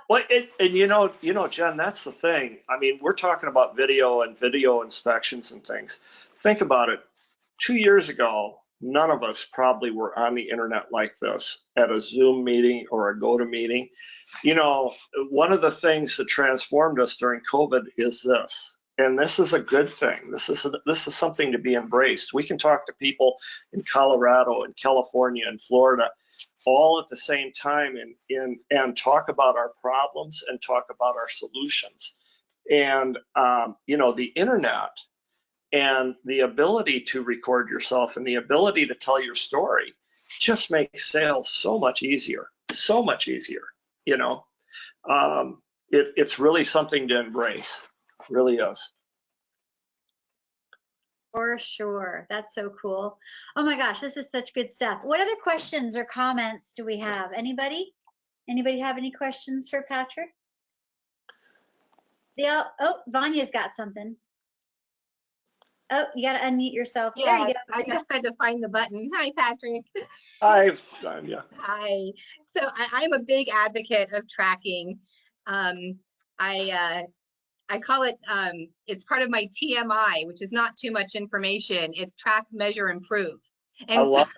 Well, and you know, Jen, that's the thing. I mean, we're talking about video and video inspections and things. Think about it. 2 years ago, none of us probably were on the internet like this at a Zoom meeting or a GoToMeeting. You know, one of the things that transformed us during COVID is this, and this is a good thing. This is something to be embraced. We can talk to people in Colorado and California and Florida all at the same time and talk about our problems and talk about our solutions. And you know, the internet and the ability to record yourself and the ability to tell your story just makes sales so much easier, you know. It's really something to embrace, it really is. For sure. That's so cool. Oh my gosh, this is such good stuff. What other questions or comments do we have? Anybody? Anybody have any questions for Patrick? Oh, Vanya's got something. Oh, you got to unmute yourself. Yes, there you go. I just had to find the button. Hi, Patrick. Hi, Vanya. Hi. So I'm a big advocate of tracking. I call it, it's part of my TMI, which is not too much information. It's track, measure, improve. And I love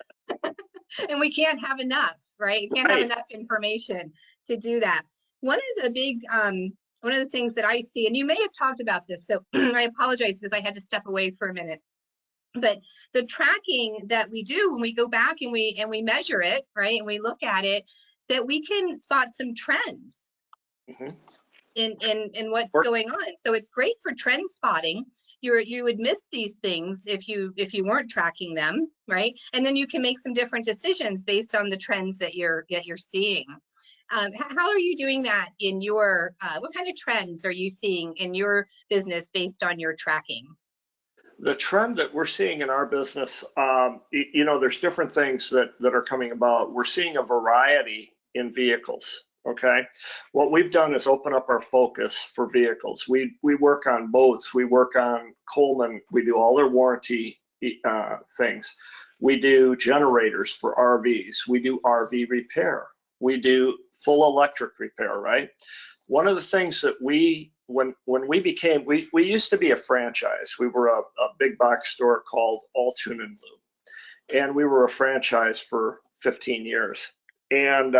and we can't have enough, right? You can't have enough information to do that. One of the big, one of the things that I see, and you may have talked about this, so I apologize because I had to step away for a minute. But the tracking that we do when we go back and we measure it, right, and we look at it, that we can spot some trends. Mm-hmm. in what's going on. So it's great for trend spotting. You would miss these things if you weren't tracking them, right? And then you can make some different decisions based on the trends that you're seeing. How are you doing that in your what kind of trends are you seeing in your business based on your tracking? The trend that we're seeing in our business, you know, there's different things that are coming about. We're seeing a variety in vehicles. Okay, what we've done is open up our focus for vehicles. We work on boats, we work on Coleman, we do all their warranty things. We do generators for RVs, we do RV repair, we do full electric repair, right? One of the things that when we became, we used to be a franchise. We were a big box store called All Tune and Lube, and we were a franchise for 15 years. And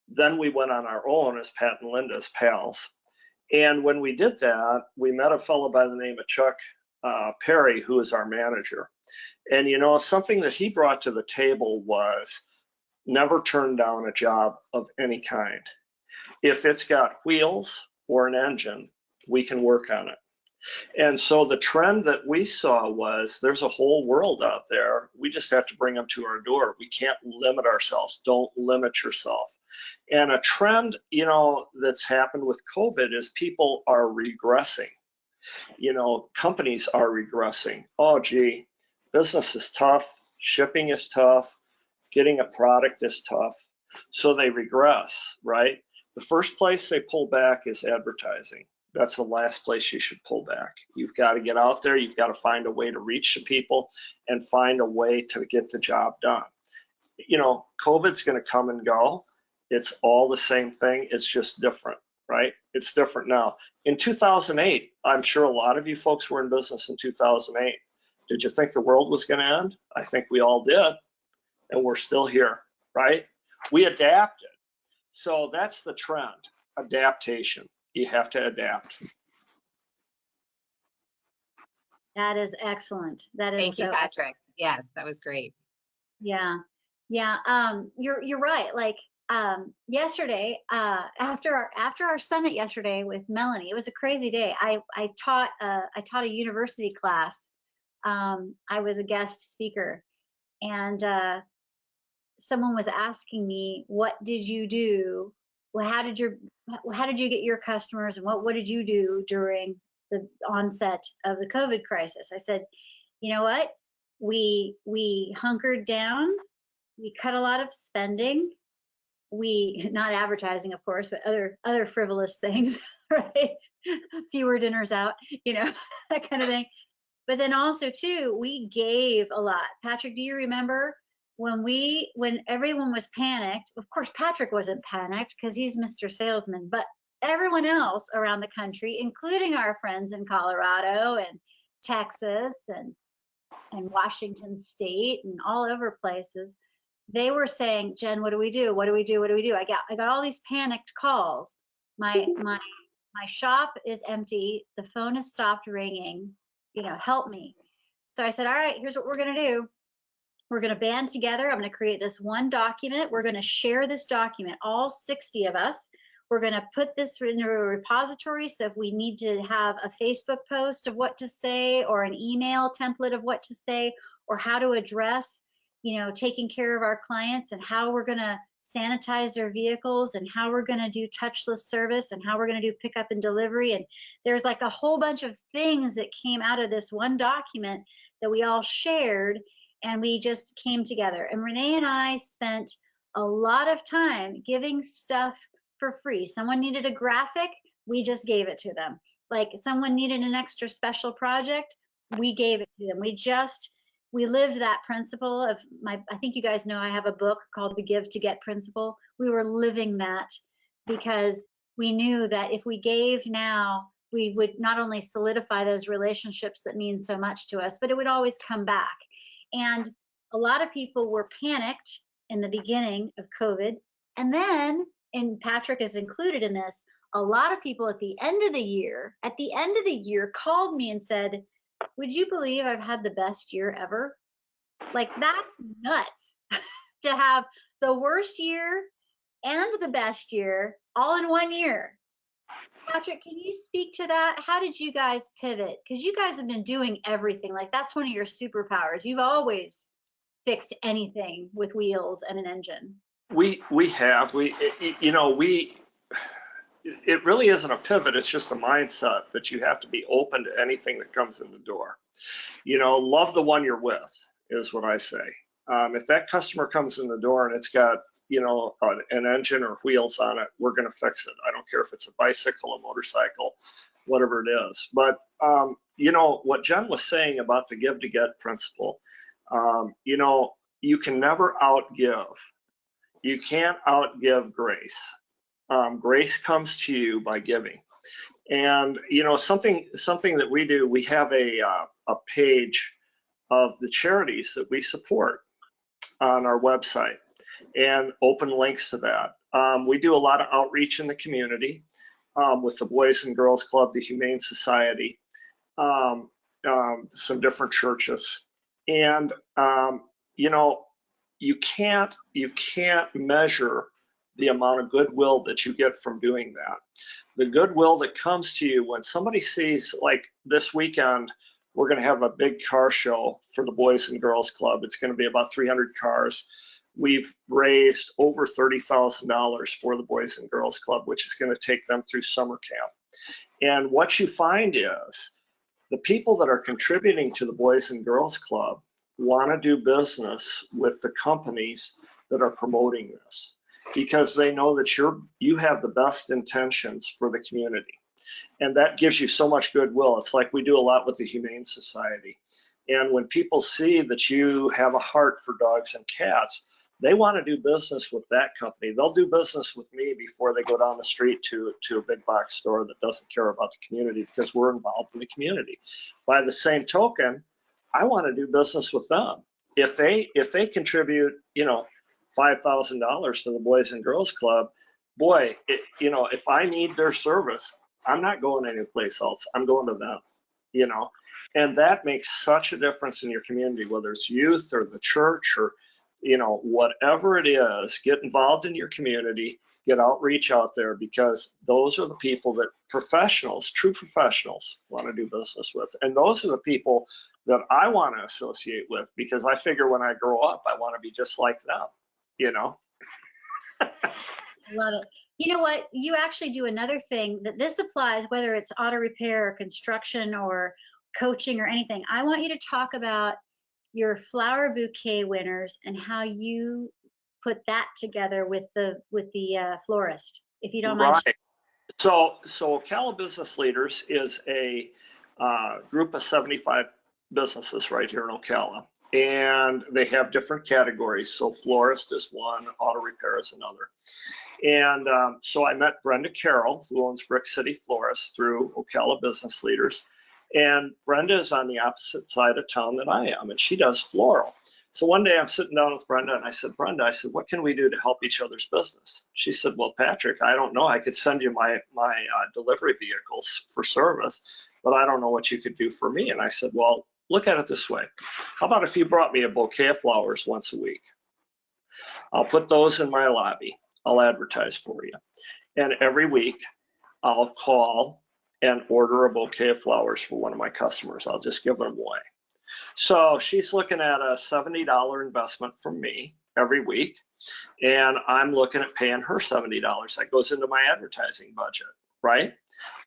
then we went on our own as Pat and Linda's pals. And when we did that, we met a fellow by the name of Chuck Perry, who is our manager. And you know, something that he brought to the table was never turn down a job of any kind. If it's got wheels or an engine, we can work on it. And so the trend that we saw was there's a whole world out there. We just have to bring them to our door. We can't limit ourselves. Don't limit yourself. And a trend, you know, that's happened with COVID is people are regressing. You know, companies are regressing. Oh, gee, business is tough. Shipping is tough. Getting a product is tough. So they regress, right? The first place they pull back is advertising. That's the last place you should pull back. You've got to get out there. You've got to find a way to reach the people and find a way to get the job done. You know, COVID's going to come and go. It's all the same thing. It's just different, right? It's different now. In 2008, I'm sure a lot of you folks were in business in 2008. Did you think the world was going to end? I think we all did, and we're still here, right? We adapted. So that's the trend, adaptation. You have to adapt. That is excellent. That is Thank you, so Patrick. Yes, that was great. Yeah. Yeah. You're right. Like, yesterday, after our summit yesterday with Melanie, it was a crazy day. I taught a university class. I was a guest speaker, and someone was asking me, what did you do? Well, how did you get your customers, and what did you do during the onset of the COVID crisis? I said, you know what? We hunkered down. We cut a lot of spending. We, not advertising, of course, but other frivolous things, right? Fewer dinners out, you know, that kind of thing. But then also too, we gave a lot. Patrick, do you remember when everyone was panicked? Of course, Patrick wasn't panicked because he's Mr. Salesman, but everyone else around the country, including our friends in Colorado and Texas and Washington State and all over places, they were saying, Jen, what do we do? What do we do? What do we do? I got all these panicked calls. My shop is empty. The phone has stopped ringing. You know, help me. So I said, all right, here's what we're going to do. We're going to band together. I'm going to create this one document. We're going to share this document, all 60 of us. We're going to put this in a repository. So if we need to have a Facebook post of what to say, or an email template of what to say, or how to address, you know, taking care of our clients, and how we're going to sanitize their vehicles, and how we're going to do touchless service, and how we're going to do pickup and delivery. And there's like a whole bunch of things that came out of this one document that we all shared, and we just came together. And Renee and I spent a lot of time giving stuff for free. Someone needed a graphic, we just gave it to them. Like someone needed an extra special project, we gave it to them. We lived that principle of I think you guys know I have a book called The Give to Get Principle. We were living that because we knew that if we gave now, we would not only solidify those relationships that mean so much to us, but it would always come back. And a lot of people were panicked in the beginning of COVID. And then, and Patrick is included in this, a lot of people at the end of the year called me and said, would you believe I've had the best year ever? Like, that's nuts to have the worst year and the best year all in one year. Patrick, can you speak to that? How did you guys pivot? Because you guys have been doing everything. Like, that's one of your superpowers. You've always fixed anything with wheels and an engine. We have, it really isn't a pivot. It's just a mindset that you have to be open to anything that comes in the door. You know, love the one you're with is what I say. If that customer comes in the door and it's got, you know, an engine or wheels on it, we're going to fix it. I don't care if it's a bicycle, a motorcycle, whatever it is. But, you know, what Jen was saying about the give to get principle, you know, you can never outgive. You can't outgive grace. Grace comes to you by giving. And, you know, something that we do, we have a page of the charities that we support on our website, and open links to that. We do a lot of outreach in the community with the Boys and Girls Club, the Humane Society, some different churches. And, you know, you can't measure the amount of goodwill that you get from doing that. The goodwill that comes to you when somebody sees, like this weekend, we're going to have a big car show for the Boys and Girls Club. It's going to be about 300 cars. We've raised over $30,000 for the Boys and Girls Club, which is going to take them through summer camp. And what you find is the people that are contributing to the Boys and Girls Club want to do business with the companies that are promoting this, because they know that you have the best intentions for the community. And that gives you so much goodwill. It's like we do a lot with the Humane Society. And when people see that you have a heart for dogs and cats, they want to do business with that company. They'll do business with me before they go down the street to a big box store that doesn't care about the community, because we're involved in the community. By the same token, I want to do business with them. If they contribute, $5,000 to the Boys and Girls Club, boy, if I need their service, I'm not going anyplace else. I'm going to them, and that makes such a difference in your community, whether it's youth or the church or, whatever it is. Get involved in your community, get outreach out there, because those are the people that true professionals want to do business with. And those are the people that I want to associate with, because I figure when I grow up, I want to be just like them, Love it. You know what? You actually do another thing that this applies, whether it's auto repair or construction or coaching or anything. I want you to talk about your flower bouquet winners and how you put that together with the florist, if you don't mind. Right. So Ocala Business Leaders is a group of 75 businesses right here in Ocala, and they have different categories. So florist is one, auto repair is another. And so I met Brenda Carroll, who owns Brick City Florist, through Ocala Business Leaders. And Brenda is on the opposite side of town that I am, and she does floral. So one day I'm sitting down with Brenda, and I said, Brenda, what can we do to help each other's business? She said, well, Patrick, I don't know. I could send you my delivery vehicles for service, but I don't know what you could do for me. And I said, well, look at it this way. How about if you brought me a bouquet of flowers once a week? I'll put those in my lobby. I'll advertise for you. And every week I'll call and order a bouquet of flowers for one of my customers. I'll just give them away. So she's looking at a $70 investment from me every week, and I'm looking at paying her $70. That goes into my advertising budget, right?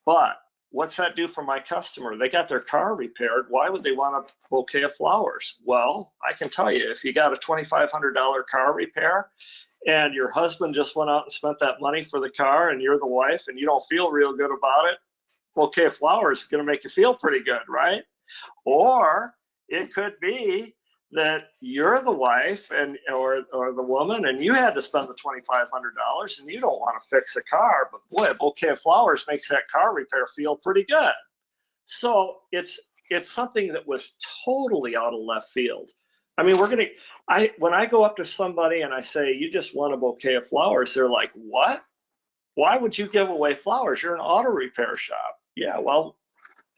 But what's that do for my customer? They got their car repaired. Why would they want a bouquet of flowers? Well, I can tell you, if you got a $2,500 car repair and your husband just went out and spent that money for the car, and you're the wife and you don't feel real good about it, bouquet of flowers is going to make you feel pretty good, right? Or it could be that you're the wife or the woman, and you had to spend the $2,500 and you don't want to fix a car, but boy, a bouquet of flowers makes that car repair feel pretty good. So it's something that was totally out of left field. I mean, when I go up to somebody and I say, you just want a bouquet of flowers, they're like, what? Why would you give away flowers? You're an auto repair shop. Yeah, well,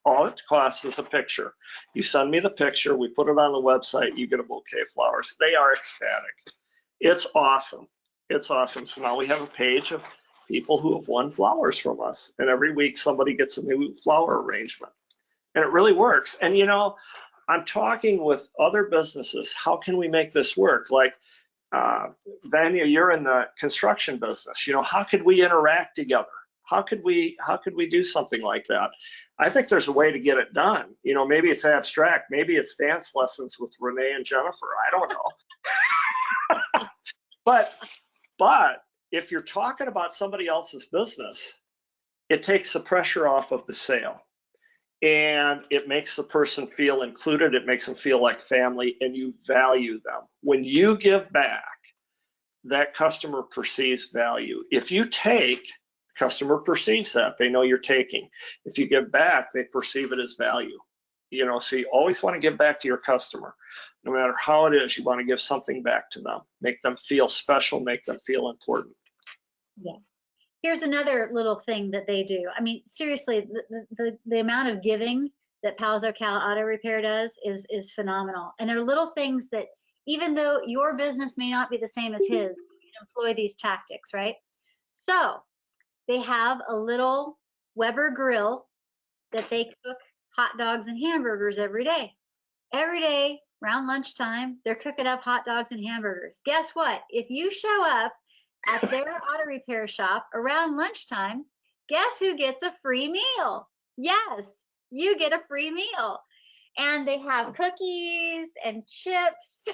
all it costs is a picture. You send me the picture, we put it on the website, you get a bouquet of flowers. They are ecstatic. It's awesome. It's awesome. So now we have a page of people who have won flowers from us, and every week somebody gets a new flower arrangement. And it really works. And I'm talking with other businesses. How can we make this work? Like, Vanya, you're in the construction business. How could we interact together? How could we do something like that? I think there's a way to get it done. Maybe it's abstract. Maybe it's dance lessons with Renee and Jennifer. I don't know. But if you're talking about somebody else's business, it takes the pressure off of the sale. And it makes the person feel included. It makes them feel like family, and you value them. When you give back, that customer perceives value. If you take, customer perceives that. They know you're taking. If you give back, they perceive it as value. So you always want to give back to your customer. No matter how it is, you want to give something back to them. Make them feel special, make them feel important. Yeah. Here's another little thing that they do. I mean, seriously, the amount of giving that Pals Ocala Auto Repair does is phenomenal. And they're little things that, even though your business may not be the same as his, employ these tactics, right? So they have a little Weber grill that they cook hot dogs and hamburgers every day. Every day around lunchtime, they're cooking up hot dogs and hamburgers. Guess what? If you show up at their auto repair shop around lunchtime, guess who gets a free meal? Yes, you get a free meal. And they have cookies and chips.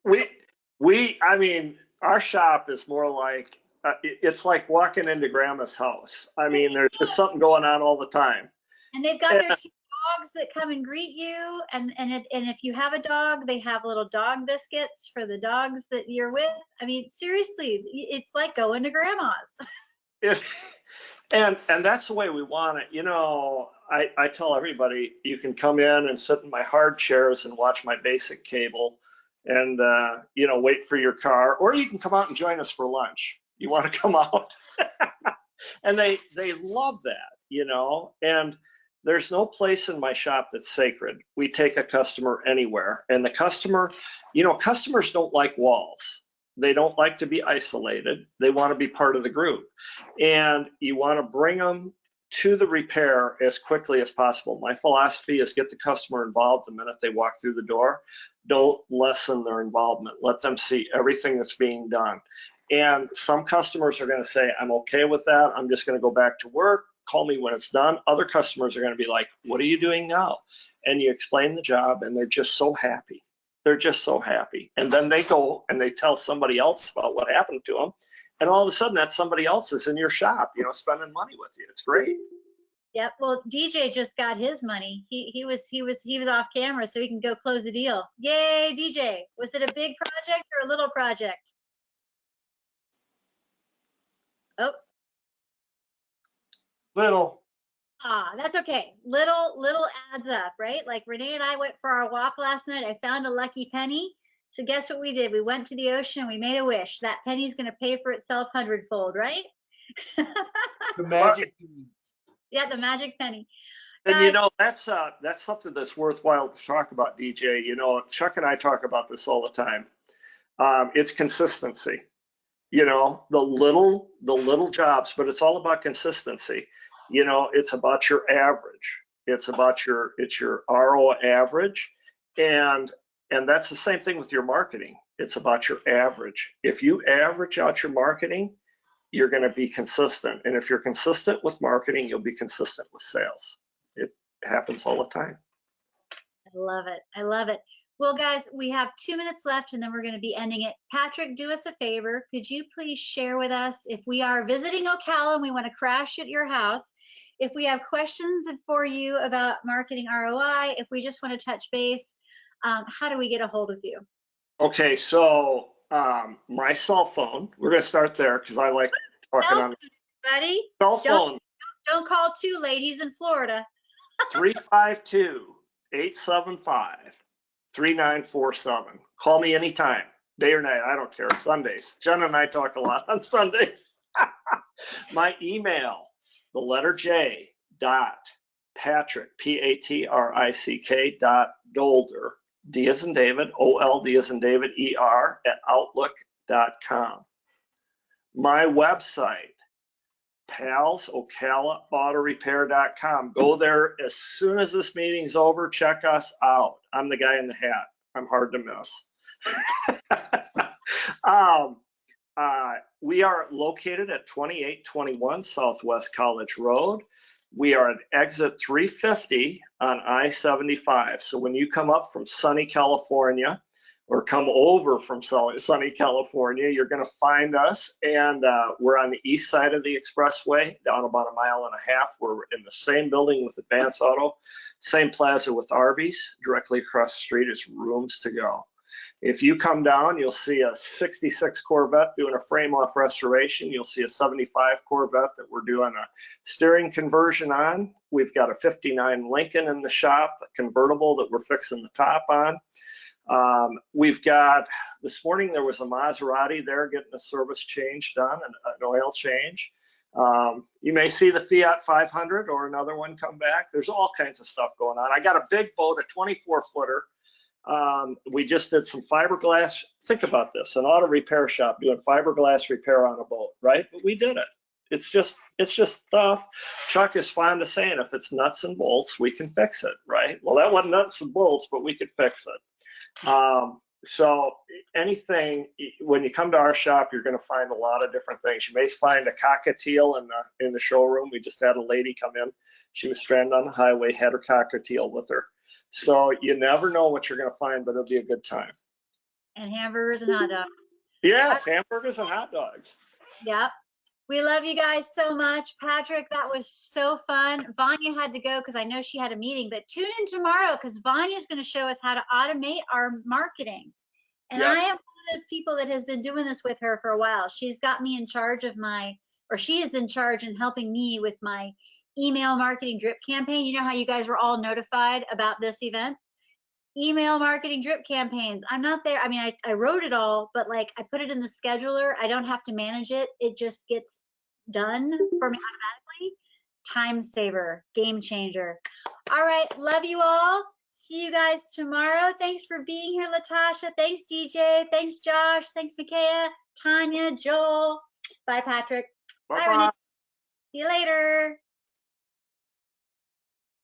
I mean, our shop is more like, it's like walking into grandma's house. I mean, there's just something going on all the time. And they've got their two dogs that come and greet you. And if you have a dog, they have little dog biscuits for the dogs that you're with. I mean, seriously, it's like going to grandma's. And that's the way we want it. You know, I tell everybody, you can come in and sit in my hard chairs and watch my basic cable and, you know, wait for your car, or you can come out and join us for lunch. You want to come out? And they love that, you know, and there's no place in my shop that's sacred. We take a customer anywhere, and the customer, you know, customers don't like walls. They don't like to be isolated. They want to be part of the group, and you want to bring them to the repair as quickly as possible. My philosophy is get the customer involved the minute they walk through the door. Don't lessen their involvement. Let them see everything that's being done. And some customers are going to say, I'm okay with that. I'm just going to go back to work. Call me when it's done. Other customers are going to be like, what are you doing now? And you explain the job, and they're just so happy. They're just so happy. And then they go and they tell somebody else about what happened to them. And all of a sudden that somebody else is in your shop, you know, spending money with you. It's great. Yep. Well, DJ just got his money. He was off camera, so he can go close the deal. Yay, DJ. Was it a big project or a little project? Oh. Little. That's okay. Little adds up, right? Like Renee and I went for our walk last night. I found a lucky penny. So guess what we did? We went to the ocean and we made a wish. That penny's going to pay for itself hundredfold, right? The magic. Yeah, the magic penny. And Guys, you know, that's something that's worthwhile to talk about, DJ. You know, Chuck and I talk about this all the time. It's consistency. You know, the little jobs, but it's all about consistency. You know, it's about your average. It's your ROI average, and that's the same thing with your marketing. It's about your average. If you average out your marketing, you're going to be consistent. And if you're consistent with marketing, you'll be consistent with sales. It happens all the time. I love it. I love it. Well, guys, we have 2 minutes left and then we're going to be ending it. Patrick, do us a favor. Could you please share with us if we are visiting Ocala and we want to crash at your house, if we have questions for you about marketing ROI, if we just want to touch base, how do we get a hold of you? Okay, so my cell phone, we're going to start there because I like talking on Ready? cell phone. Don't call too late. He's in Florida. 352-875-3947. Call me anytime, day or night. I don't care. Sundays. Jen and I talk a lot on Sundays. My email, the letter J dot Patrick, Patrick dot Dolder, D as in David, OLD as in David, ER at outlook.com. My website, palsocalaautorepair.com. Go there as soon as this meeting's over. Check us out. I'm the guy in the hat. I'm hard to miss. We are located at 2821 Southwest College Road. We are at exit 350 on I-75. So when you come up from sunny California, or come over from sunny California, you're going to find us. And we're on the east side of the expressway, down about 1.5 miles. We're in the same building with Advance Auto, same plaza with Arby's. Directly across the street is Rooms to Go. If you come down, you'll see a 66 Corvette doing a frame-off restoration. You'll see a 75 Corvette that we're doing a steering conversion on. We've got a 59 Lincoln in the shop, a convertible that we're fixing the top on. We've got, this morning there was a Maserati there getting a service change done, an oil change. You may see the Fiat 500 or another one come back. There's all kinds of stuff going on. I got a big boat, a 24-footer We just did some fiberglass. Think about this, an auto repair shop doing fiberglass repair on a boat, right? But we did it. It's just stuff. Chuck is fond of saying, if it's nuts and bolts, we can fix it, right? Well, that wasn't nuts and bolts, but we could fix it. So anything, when you come to our shop, you're going to find a lot of different things. You may find a cockatiel in the showroom. We just had a lady come in. She was stranded on the highway, had her cockatiel with her. So you never know what you're going to find, but it'll be a good time. And hamburgers and hot dogs. Yes, hamburgers and hot dogs. Yep. We love you guys so much. Patrick, that was so fun. Vanya had to go because I know she had a meeting, but tune in tomorrow because Vanya's going to show us how to automate our marketing. And Yep. I am one of those people that has been doing this with her for a while. She's got me in charge of she is in charge and helping me with my email marketing drip campaign. You know how you guys were all notified about this event? Email marketing drip campaigns. I'm not there. I mean, I wrote it all, but like I put it in the scheduler. I don't have to manage it. It just gets done for me automatically. Time saver, game changer. All right. Love you all. See you guys tomorrow. Thanks for being here, Latasha. Thanks, DJ. Thanks, Josh. Thanks, Micaiah, Tanya, Joel. Bye, Patrick. Bye, Renee. See you later.